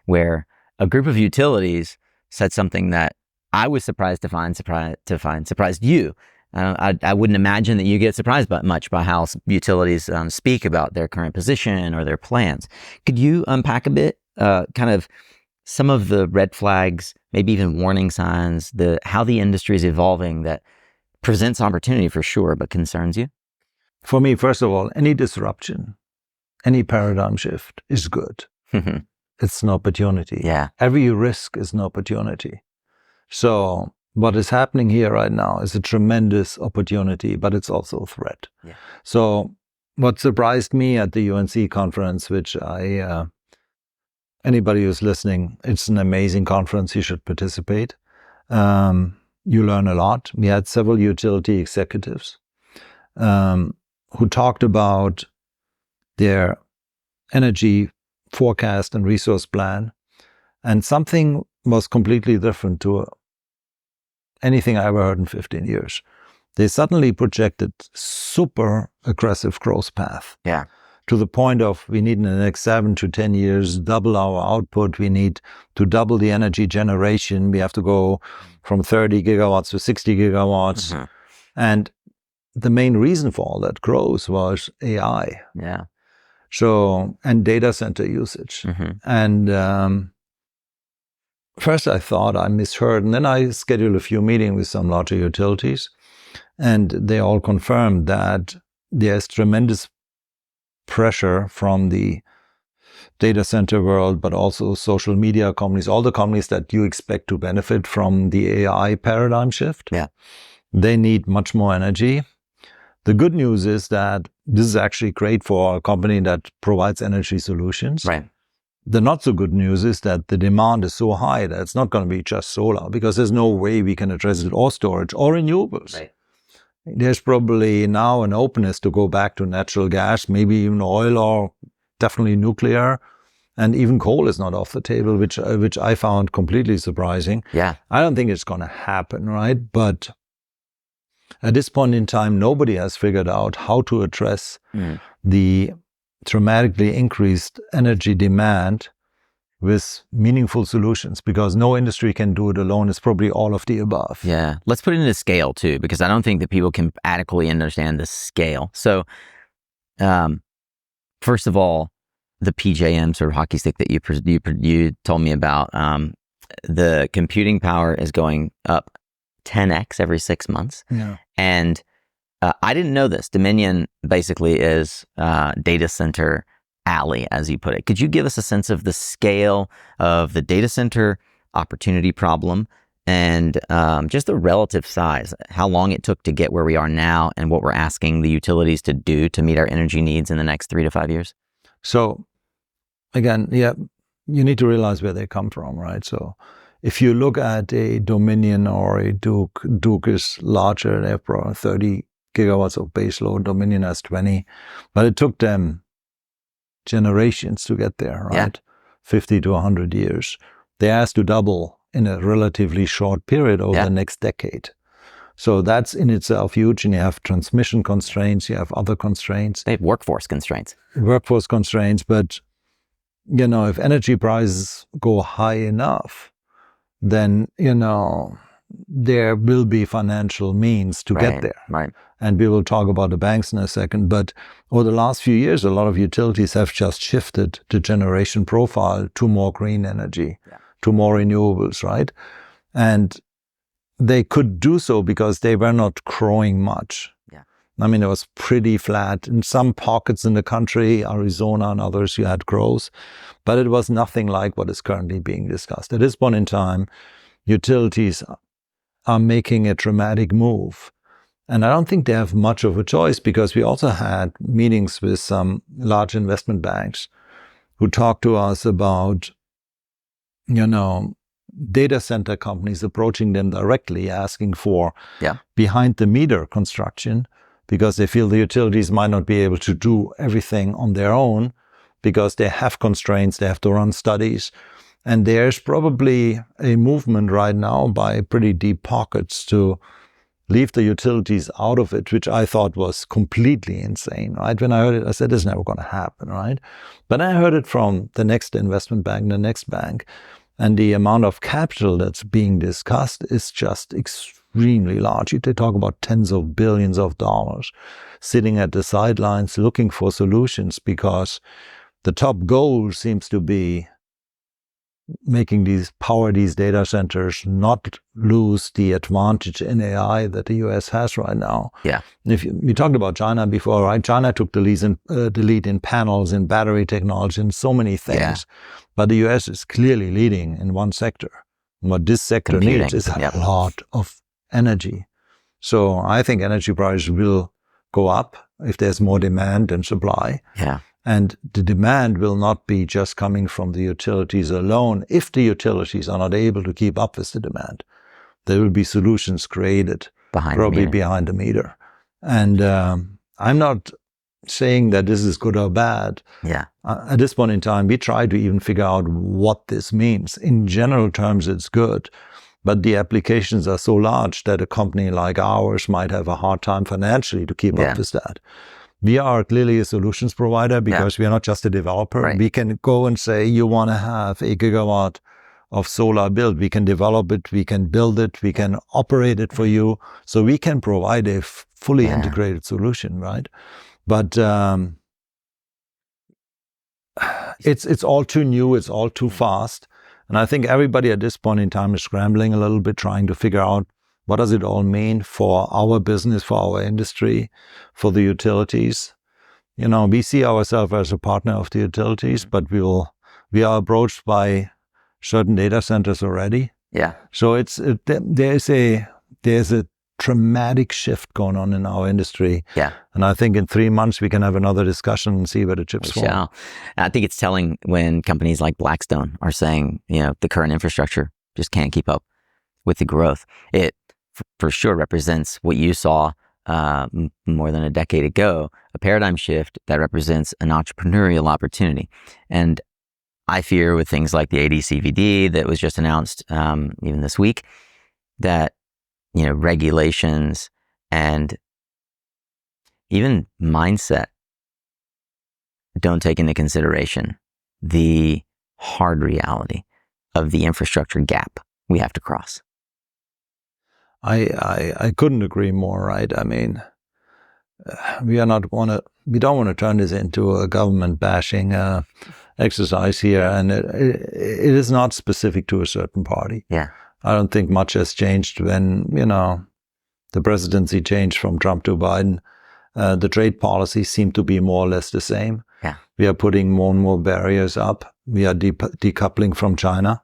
where a group of utilities said something that I was surprised to find surprised you. I wouldn't imagine that you get surprised much by how utilities speak about their current position or their plans. Could you unpack a bit, kind of some of the red flags, maybe even warning signs, how the industry is evolving that presents opportunity for sure, but concerns you? For me, first of all, any disruption, any paradigm shift is good. It's an opportunity. Yeah. Every risk is an opportunity. So what is happening here right now is a tremendous opportunity, but it's also a threat. Yeah. So what surprised me at the UNC conference, which anybody who's listening, it's an amazing conference. You should participate. You learn a lot. We had several utility executives who talked about their energy forecast and resource plan. And something was completely different to anything I ever heard in 15 years. They suddenly projected super aggressive growth path. Yeah. To the point of we need in the next 7 to 10 years, double our output. We need to double the energy generation. We have to go from 30 gigawatts to 60 gigawatts. And the main reason for all that growth was AI. Yeah. So, and data center usage. And first I thought I misheard, and then I scheduled a few meetings with some larger utilities, and they all confirmed that there's tremendous pressure from the data center world, but also social media companies, all the companies that you expect to benefit from the AI paradigm shift. Yeah. They need much more energy. The good news is that this is actually great for a company that provides energy solutions. Right. The not so good news is that the demand is so high that it's not going to be just solar, because there's no way we can address it, or storage or renewables. Right. There's probably now an openness to go back to natural gas, maybe even oil, or definitely nuclear. And even coal is not off the table, which I found completely surprising. Yeah. I don't think it's going to happen, right? But at this point in time, nobody has figured out how to address the dramatically increased energy demand with meaningful solutions, because no industry can do it alone. It's probably all of the above. Yeah. Let's put it into scale too, because I don't think that people can adequately understand the scale. So, first of all, the PJM sort of hockey stick that you told me about, the computing power is going up 10x every 6 months. Yeah. And I didn't know this. Dominion basically is data center alley, as you put it. Could you give us a sense of the scale of the data center opportunity problem and just the relative size, how long it took to get where we are now, and what we're asking the utilities to do to meet our energy needs in the next 3 to 5 years? So again, yeah, you need to realize where they come from, right? So if you look at a Dominion or a Duke is larger. They have probably 30 gigawatts of baseload. Dominion has 20, but it took them generations to get there, right? Yeah. 50 to 100 years. They has to double in a relatively short period over the next decade. So that's in itself huge. And you have transmission constraints, you have other constraints. They have workforce constraints. Workforce constraints, but you know, if energy prices go high enough, then, you know, there will be financial means to get there. Right. And we will talk about the banks in a second. But over the last few years, a lot of utilities have just shifted the generation profile to more green energy, to more renewables, right? And they could do so because they were not growing much. Yeah. I mean, it was pretty flat. In some pockets in the country, Arizona and others, you had growth, but it was nothing like what is currently being discussed. At this point in time, utilities are making a dramatic move. And I don't think they have much of a choice, because we also had meetings with some large investment banks who talked to us about, you know, data center companies approaching them directly, asking for behind the meter construction, because they feel the utilities might not be able to do everything on their own, because they have constraints, they have to run studies. And there's probably a movement right now by pretty deep pockets to leave the utilities out of it, which I thought was completely insane, right? When I heard it, I said, this is never going to happen, right? But I heard it from the next investment bank, the next bank, and the amount of capital that's being discussed is just extremely large. They talk about tens of billions of dollars sitting at the sidelines looking for solutions, because the top goal seems to be making these data centers not lose the advantage in AI that the US has right now. Yeah. We talked about China before, right? China took the lead in panels, in battery technology, and so many things. Yeah. But the US is clearly leading in one sector. What this sector needs is a lot of energy. So I think energy prices will go up if there's more demand than supply. Yeah. And the demand will not be just coming from the utilities alone. If the utilities are not able to keep up with the demand, there will be solutions created probably behind the meter. And I'm not saying that this is good or bad. Yeah. At this point in time, we try to even figure out what this means. In general terms, it's good. But the applications are so large that a company like ours might have a hard time financially to keep up with that. We are clearly a solutions provider, because we are not just a developer. Right. We can go and say, you want to have a gigawatt of solar built. We can develop it, we can build it, we can operate it for you. So we can provide a fully integrated solution, right? But it's all too new, it's all too fast. And I think everybody at this point in time is scrambling a little bit, trying to figure out what does it all mean for our business, for our industry, for the utilities. We see ourselves as a partner of the utilities, but we are approached by certain data centers already. Yeah. So there's a dramatic shift going on in our industry. Yeah. And I think in 3 months we can have another discussion and see where the chips fall. I think it's telling when companies like Blackstone are saying, the current infrastructure just can't keep up with the growth. It for sure represents what you saw more than a decade ago, a paradigm shift that represents an entrepreneurial opportunity. And I fear with things like the AD/CVD that was just announced even this week, that regulations and even mindset don't take into consideration the hard reality of the infrastructure gap we have to cross. I couldn't agree more, right? I mean, we don't want to turn this into a government bashing exercise here, and it is not specific to a certain party. Yeah. I don't think much has changed when, the presidency changed from Trump to Biden. The trade policies seem to be more or less the same. Yeah. We are putting more and more barriers up. We are decoupling from China,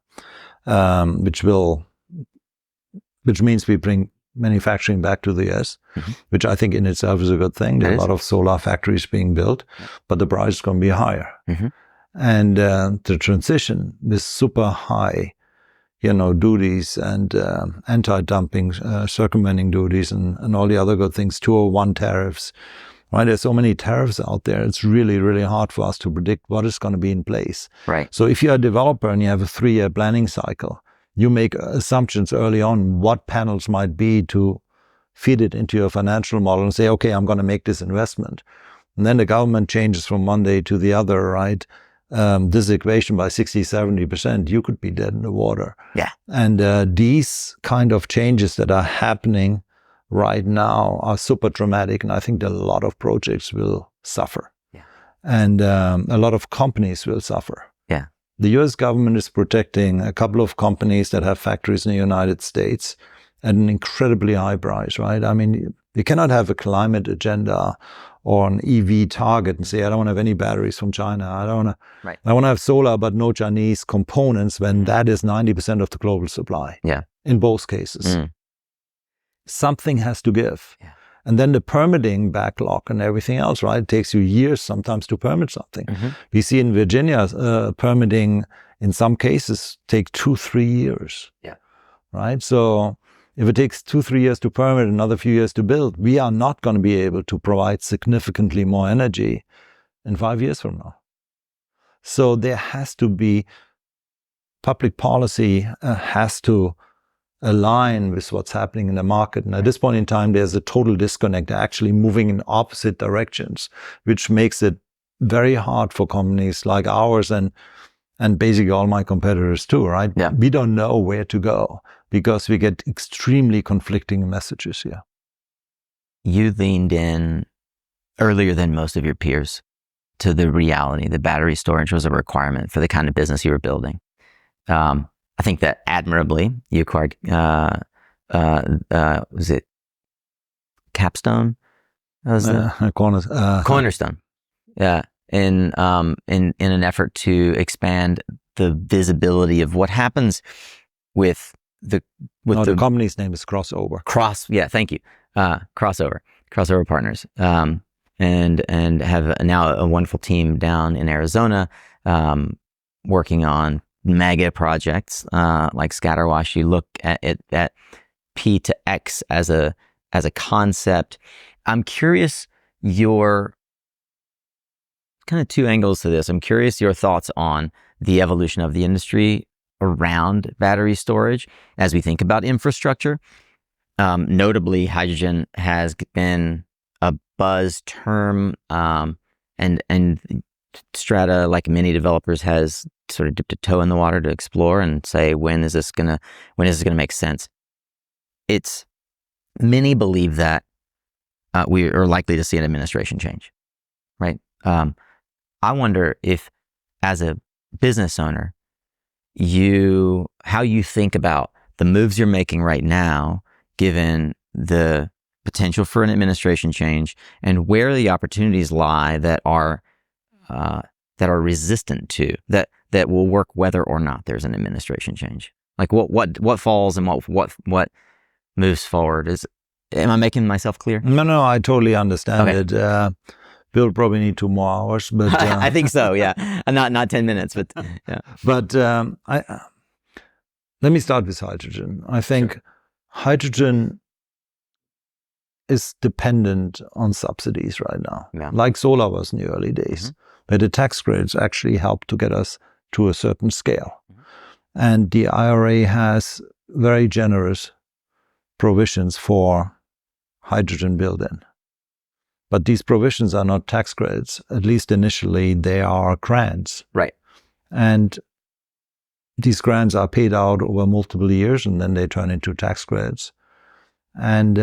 which means we bring manufacturing back to the US, which I think in itself is a good thing. There are a lot of solar factories being built, but the price is going to be higher. And the transition with super high, duties and anti-dumping, circumventing duties and all the other good things, 201 tariffs, right? There's so many tariffs out there. It's really, really hard for us to predict what is going to be in place. Right. So if you're a developer and you have a 3-year planning cycle, you make assumptions early on what panels might be to feed it into your financial model and say, okay, I'm going to make this investment. And then the government changes from one day to the other, right? This equation by 60, 70%, you could be dead in the water. Yeah. And these kind of changes that are happening right now are super dramatic. And I think that a lot of projects will suffer. Yeah. And a lot of companies will suffer. Yeah. The US government is protecting a couple of companies that have factories in the United States at an incredibly high price, right? I mean, you cannot have a climate agenda or an EV target and say, I don't want to have any batteries from China. I want to have solar, but no Chinese components, when that is 90% of the global supply. Yeah. In both cases. Something has to give. Yeah. And then the permitting backlog and everything else, right? It takes you years sometimes to permit something. We see in Virginia, permitting in some cases take 2-3 years. Yeah. Right? So if it takes 2-3 years to permit, another few years to build, we are not going to be able to provide significantly more energy in 5 years from now. So there has to be public policy has to align with what's happening in the market. And at this point in time, there's a total disconnect. They're actually moving in opposite directions, which makes it very hard for companies like ours and basically all my competitors too, right? Yeah. We don't know where to go because we get extremely conflicting messages here. You leaned in earlier than most of your peers to the reality that battery storage was a requirement for the kind of business you were building. I think that admirably you acquired, was it Capstone? Cornerstone. Yeah. In an effort to expand the visibility of what happens with the company's name is Crossover. Thank you. Crossover Partners. And have now a wonderful team down in Arizona, working on mega projects like Scatterwash. You look at it at P to X as a concept. I'm curious your kind of two angles to this. I'm curious your thoughts on the evolution of the industry around battery storage as we think about infrastructure. Notably, hydrogen has been a buzz term, and Strata, like many developers, has sort of dipped a toe in the water to explore and say, when is this gonna make sense? Many believe that we are likely to see an administration change, right? I wonder if, as a business owner, how you think about the moves you're making right now, given the potential for an administration change, and where the opportunities lie that are resistant to that will work whether or not there's an administration change. Like what falls and what moves forward. Am I making myself clear? No, I totally understand Okay. it. We'll probably need 2 more hours, but I think so. Yeah, not 10 minutes, but yeah. But let me start with hydrogen. I think hydrogen is dependent on subsidies right now, like solar was in the early days, where the tax credits actually helped to get us to a certain scale. And the IRA has very generous provisions for hydrogen built-in. But these provisions are not tax credits. At least initially, they are grants. Right. And these grants are paid out over multiple years, and then they turn into tax credits. And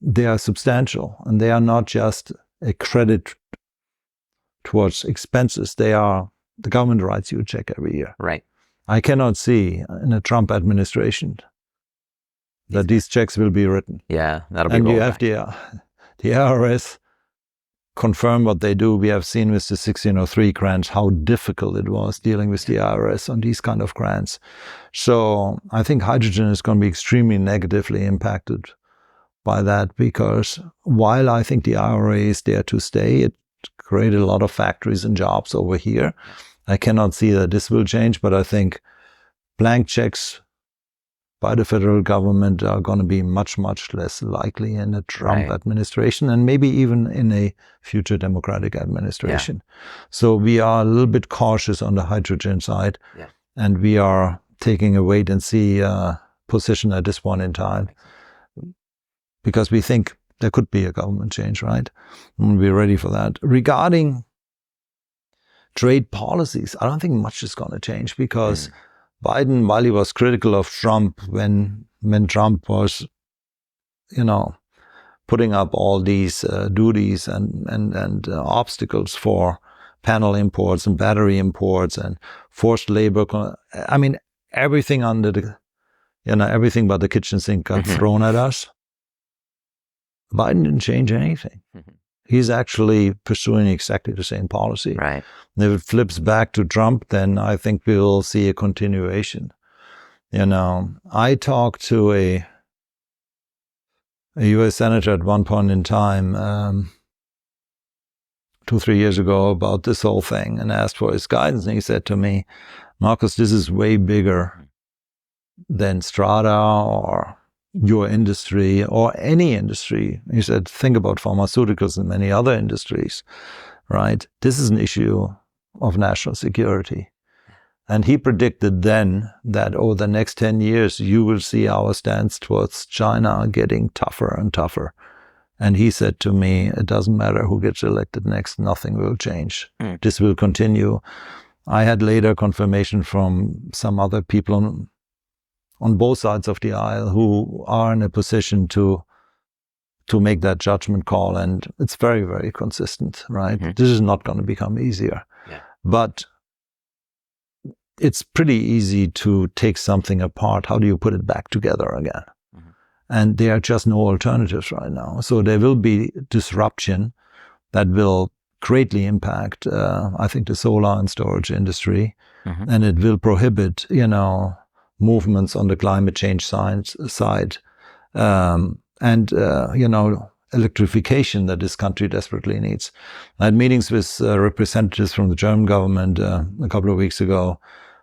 they are substantial. And they are not just a credit towards expenses. The government writes you a check every year. Right. I cannot see in a Trump administration that these checks will be written. Yeah, that'll be. And you have the IRS confirm what they do. We have seen with the 1603 grants how difficult it was dealing with the IRS on these kind of grants. So I think hydrogen is going to be extremely negatively impacted by that, because while I think the IRA is there to stay, it created a lot of factories and jobs over here. I cannot see that this will change, but I think blank checks by the federal government are going to be much, much less likely in a Trump administration, and maybe even in a future Democratic administration. So we are a little bit cautious on the hydrogen side, and we are taking a wait and see position at this point in time, because we think there could be a government change, right? And we're ready for that. Regarding trade policies, I don't think much is going to change, because Biden, while he was critical of Trump when Trump was, putting up all these duties and obstacles for panel imports and battery imports and forced labor, I mean, everything under the, everything but the kitchen sink got thrown at us. Biden didn't change anything. He's actually pursuing exactly the same policy. Right. And if it flips back to Trump, then I think we will see a continuation. I talked to a U.S. senator at one point in time, 2-3 years ago, about this whole thing, and asked for his guidance. And he said to me, Markus, this is way bigger than Strata or your industry or any industry. He said, think about pharmaceuticals and many other industries, right? This is an issue of national security. And he predicted then that over the next 10 years, you will see our stance towards China getting tougher and tougher. And he said to me, it doesn't matter who gets elected next, nothing will change. This will continue. I had later confirmation from some other people on both sides of the aisle who are in a position to make that judgment call. And it's very, very consistent, right? This is not going to become easier. But it's pretty easy to take something apart. How do you put it back together again? And there are just no alternatives right now. So there will be disruption that will greatly impact, I think, the solar and storage industry. And it will prohibit, movements on the climate change side, and electrification that this country desperately needs. I had meetings with representatives from the German government a couple of weeks ago.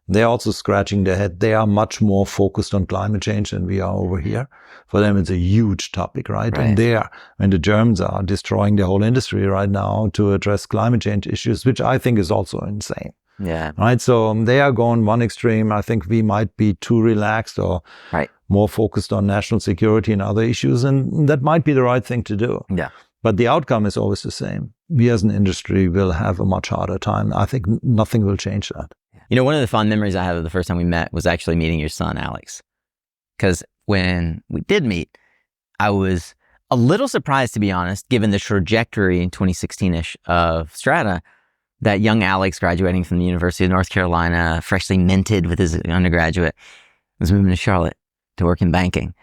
They're also scratching their head. They are much more focused on climate change than we are over here. For them, it's a huge topic, right? And the Germans are destroying the whole industry right now to address climate change issues, which I think is also insane. Right. So they are going one extreme. I think we might be too relaxed or more focused on national security and other issues. And that might be the right thing to do. But the outcome is always the same. We as an industry will have a much harder time. I think nothing will change that. One of the fond memories I have of the first time we met was actually meeting your son, Alex. Because when we did meet, I was a little surprised, to be honest, given the trajectory in 2016-ish of Strata, that young Alex graduating from the University of North Carolina, freshly minted with his undergraduate, was moving to Charlotte to work in banking.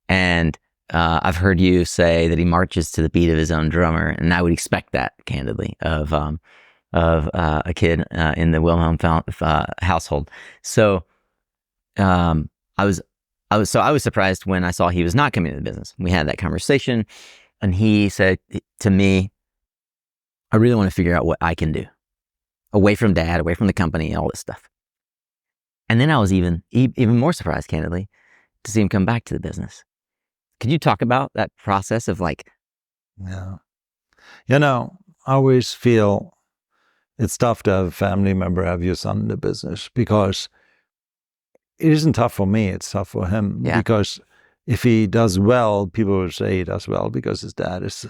And I've heard you say that he marches to the beat of his own drummer, and I would expect that, candidly, of a kid in the Wilhelm household. So I was surprised when I saw he was not coming to the business. We had that conversation, and he said to me, "I really want to figure out what I can do, away from dad, away from the company, all this stuff." And then I was even more surprised, candidly, to see him come back to the business. Could you talk about that process of like? Yeah. I always feel it's tough to have a family member have your son in the business, because it isn't tough for me, it's tough for him. Yeah. Because if he does well, people will say he does well because his dad is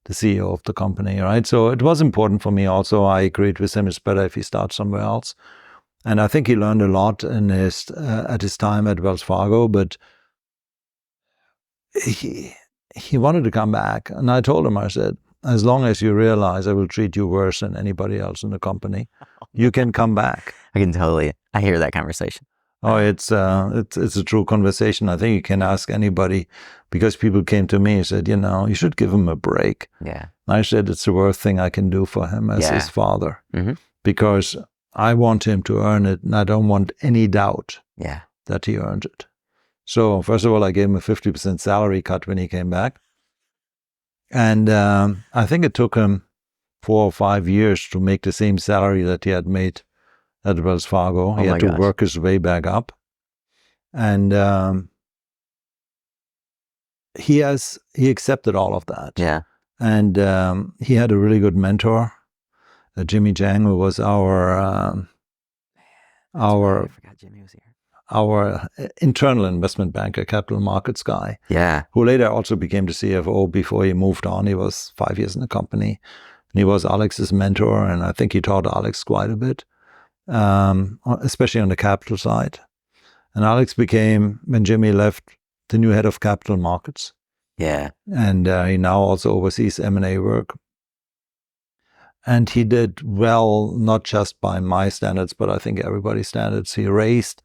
the CEO of the company, right? So it was important for me also. I agreed with him, it's better if he starts somewhere else. And I think he learned a lot in at his time at Wells Fargo, but he wanted to come back. And I told him, I said, as long as you realize I will treat you worse than anybody else in the company, you can come back. I hear that conversation. Oh, it's a true conversation. I think you can ask anybody, because people came to me and said, you should give him a break. Yeah. I said, it's the worst thing I can do for him as his father, because I want him to earn it, and I don't want any doubt that he earned it. So first of all, I gave him a 50% salary cut when he came back. And I think it took him 4 or 5 years to make the same salary that he had made at Wells Fargo. He had to work his way back up. And he accepted all of that. Yeah. And he had a really good mentor, Jimmy Jang, who was I forgot Jimmy was here. Our internal investment banker, capital markets guy, who later also became the CFO before he moved on. He was 5 years in the company. And he was Alex's mentor, and I think he taught Alex quite a bit, especially on the capital side. And Alex became, when Jimmy left, the new head of capital markets. Yeah. And he now also oversees M&A work. And he did well, not just by my standards, but I think everybody's standards. He raised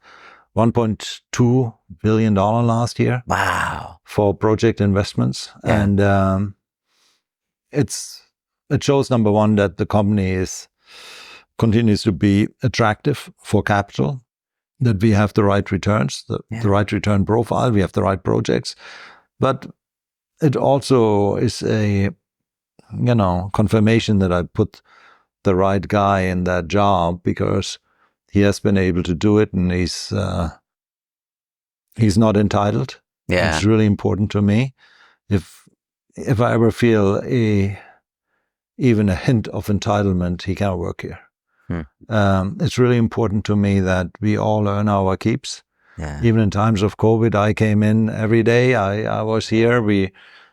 $1.2 billion last year. Wow. For project investments. Yeah. And it shows, number one, that the company continues to be attractive for capital, that we have the right returns, the right return profile, we have the right projects. But it also is a confirmation that I put the right guy in that job, because he has been able to do it, and he's not entitled. Yeah. It's really important to me. If I ever feel even a hint of entitlement, he can't work here. It's really important to me that we all earn our keeps. Yeah. Even in times of COVID, I came in every day. I was here. The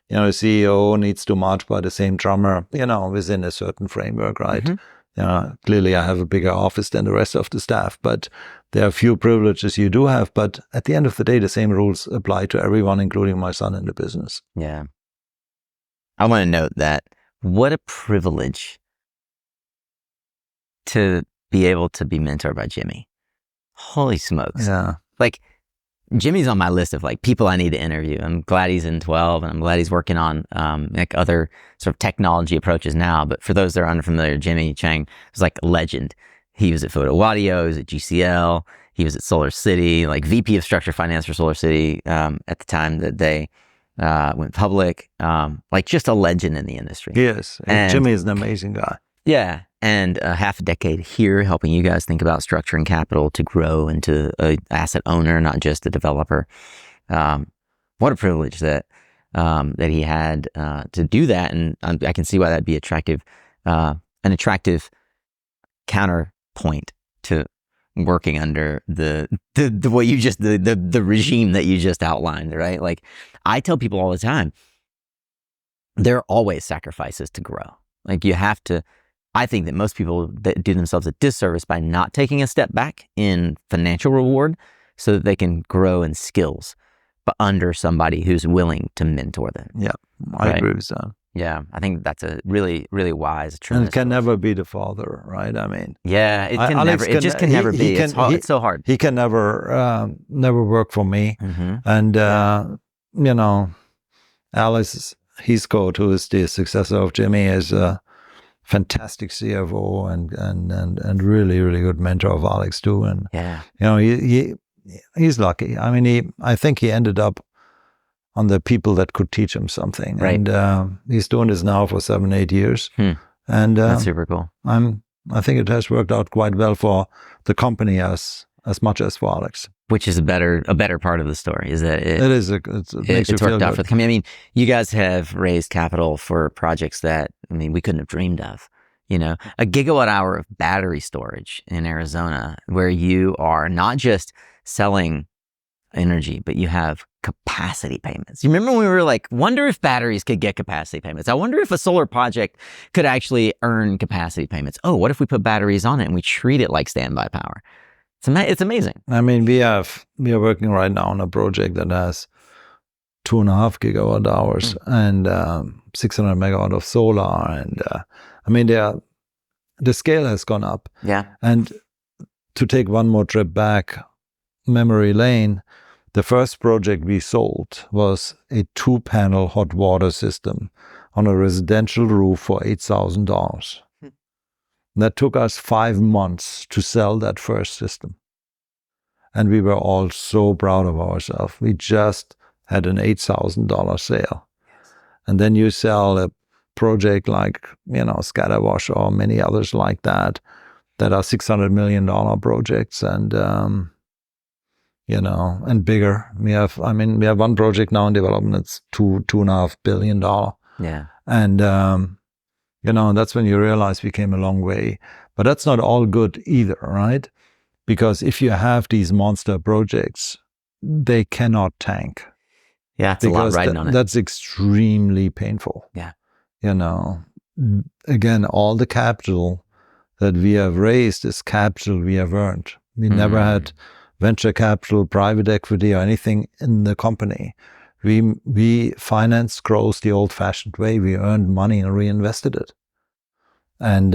CEO needs to march by the same drummer, within a certain framework, right? Clearly I have a bigger office than the rest of the staff, but there are a few privileges you do have. But at the end of the day, the same rules apply to everyone, including my son in the business. Yeah. I want to note that what a privilege to be able to be mentored by Jimmy. Holy smokes. Yeah. Like, Jimmy's on my list of like people I need to interview. I'm glad he's in 12, and I'm glad he's working on like other sort of technology approaches now. But for those that are unfamiliar, Jimmy Chang was like a legend. He was at Photo Audio, he was at GCL, he was at Solar City, like VP of Structured Finance for Solar City at the time that they went public. Like, just a legend in the industry. Yes, Jimmy is an amazing guy. Yeah. And half a decade here helping you guys think about structuring capital to grow into an asset owner, not just a developer. What a privilege that he had to do that. And I can see why that'd be an attractive counterpoint to working under the way you just, the regime that you just outlined, right? Like, I tell people all the time, there are always sacrifices to grow. Like, you have to. I think that most people that do themselves a disservice by not taking a step back in financial reward so that they can grow in skills, but under somebody who's willing to mentor them. Yeah, I agree with that. Yeah, I think that's a really, really wise, And tremendous. it can never be the father, right? I mean, Yeah, it can Alex never. It just can never be. Can, It's so hard. He can never work for me. And you know, Alex Heathcote, who is the successor of Jimmy, is a fantastic CFO and really, really good mentor of Alex too. And you know, he's lucky. I mean, I think he ended up on the people that could teach him something. Right. And he's doing this now for 7-8 years. And that's super cool. I think it has worked out quite well for the company as much as for Alex. Which is a better part of the story, is that it makes you feel worked out for the company. I mean, you guys have raised capital for projects that, I mean, we couldn't have dreamed of. You know, a gigawatt hour of battery storage in Arizona, where you are not just selling energy, but you have capacity payments. You remember when we were like, wonder if batteries could get capacity payments? I wonder if a solar project could actually earn capacity payments. Oh, what if we put batteries on it and we treat it like standby power? It's amazing. I mean, we are working right now on a project that has 2.5 gigawatt hours and 600 megawatt of solar. And I mean, the scale has gone up. Yeah. And to take one more trip back memory lane, the first project we sold was a 2-panel hot water system on a residential roof for $8,000. That took us 5 months to sell that first system. And we were all so proud of ourselves. We just had an $8,000 sale. And then you sell a project like, you know, Scatterwash or many others like that are $600 million projects and, you know, and bigger. We have one project now in development that's $2.5 billion. Yeah. And, you know, that's when you realize we came a long way. But that's not all good either, right? Because if you have these monster projects, they cannot tank. Yeah, it's a lot riding on it. That's extremely painful. Yeah. You know, again, all the capital that we have raised is capital we have earned. We never had venture capital, private equity, or anything in the company. We financed growth the old-fashioned way. We earned money and reinvested it. And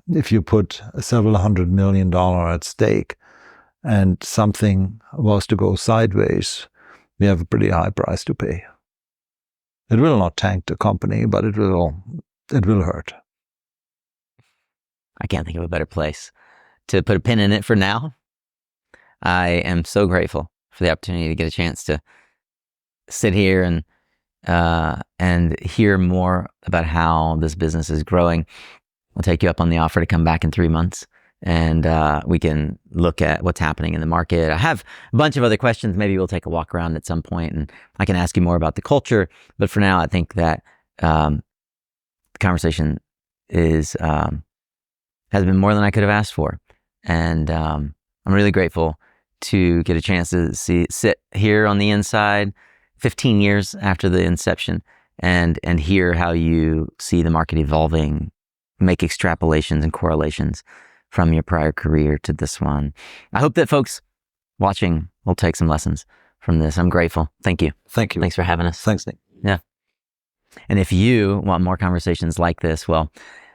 if you put several $100 million at stake and something was to go sideways, we have a pretty high price to pay. It will not tank the company, but it will hurt. I can't think of a better place to put a pin in it for now. I am so grateful for the opportunity to get a chance to sit here and hear more about how this business is growing. I'll take you up on the offer to come back in 3 months, and we can look at what's happening in the market. I have a bunch of other questions. Maybe we'll take a walk around at some point, and I can ask you more about the culture. But for now, I think that the conversation has been more than I could have asked for, and I'm really grateful to get a chance to sit here on the inside 15 years after the inception and hear how you see the market evolving, make extrapolations and correlations from your prior career to this one. I hope that folks watching will take some lessons from this. I'm grateful. Thank you. Thank you. Thanks for having us. Thanks, Nick. Yeah. And if you want more conversations like this, well,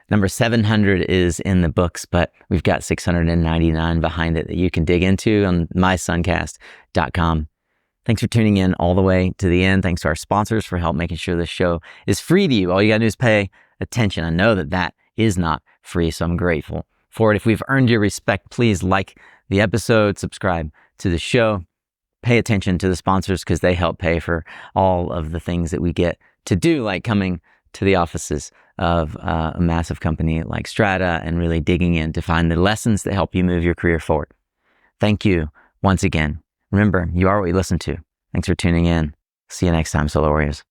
number 700 is in the books, but we've got 699 behind it that you can dig into on mysuncast.com. Thanks for tuning in all the way to the end. Thanks to our sponsors for help making sure this show is free to you. All you got to do is pay attention. I know that is not free, so I'm grateful for it. If we've earned your respect, please like the episode, subscribe to the show, pay attention to the sponsors because they help pay for all of the things that we get to do, like coming to the offices of a massive company like Strata and really digging in to find the lessons that help you move your career forward. Thank you once again. Remember, you are what you listen to. Thanks for tuning in. See you next time, Solar Warriors.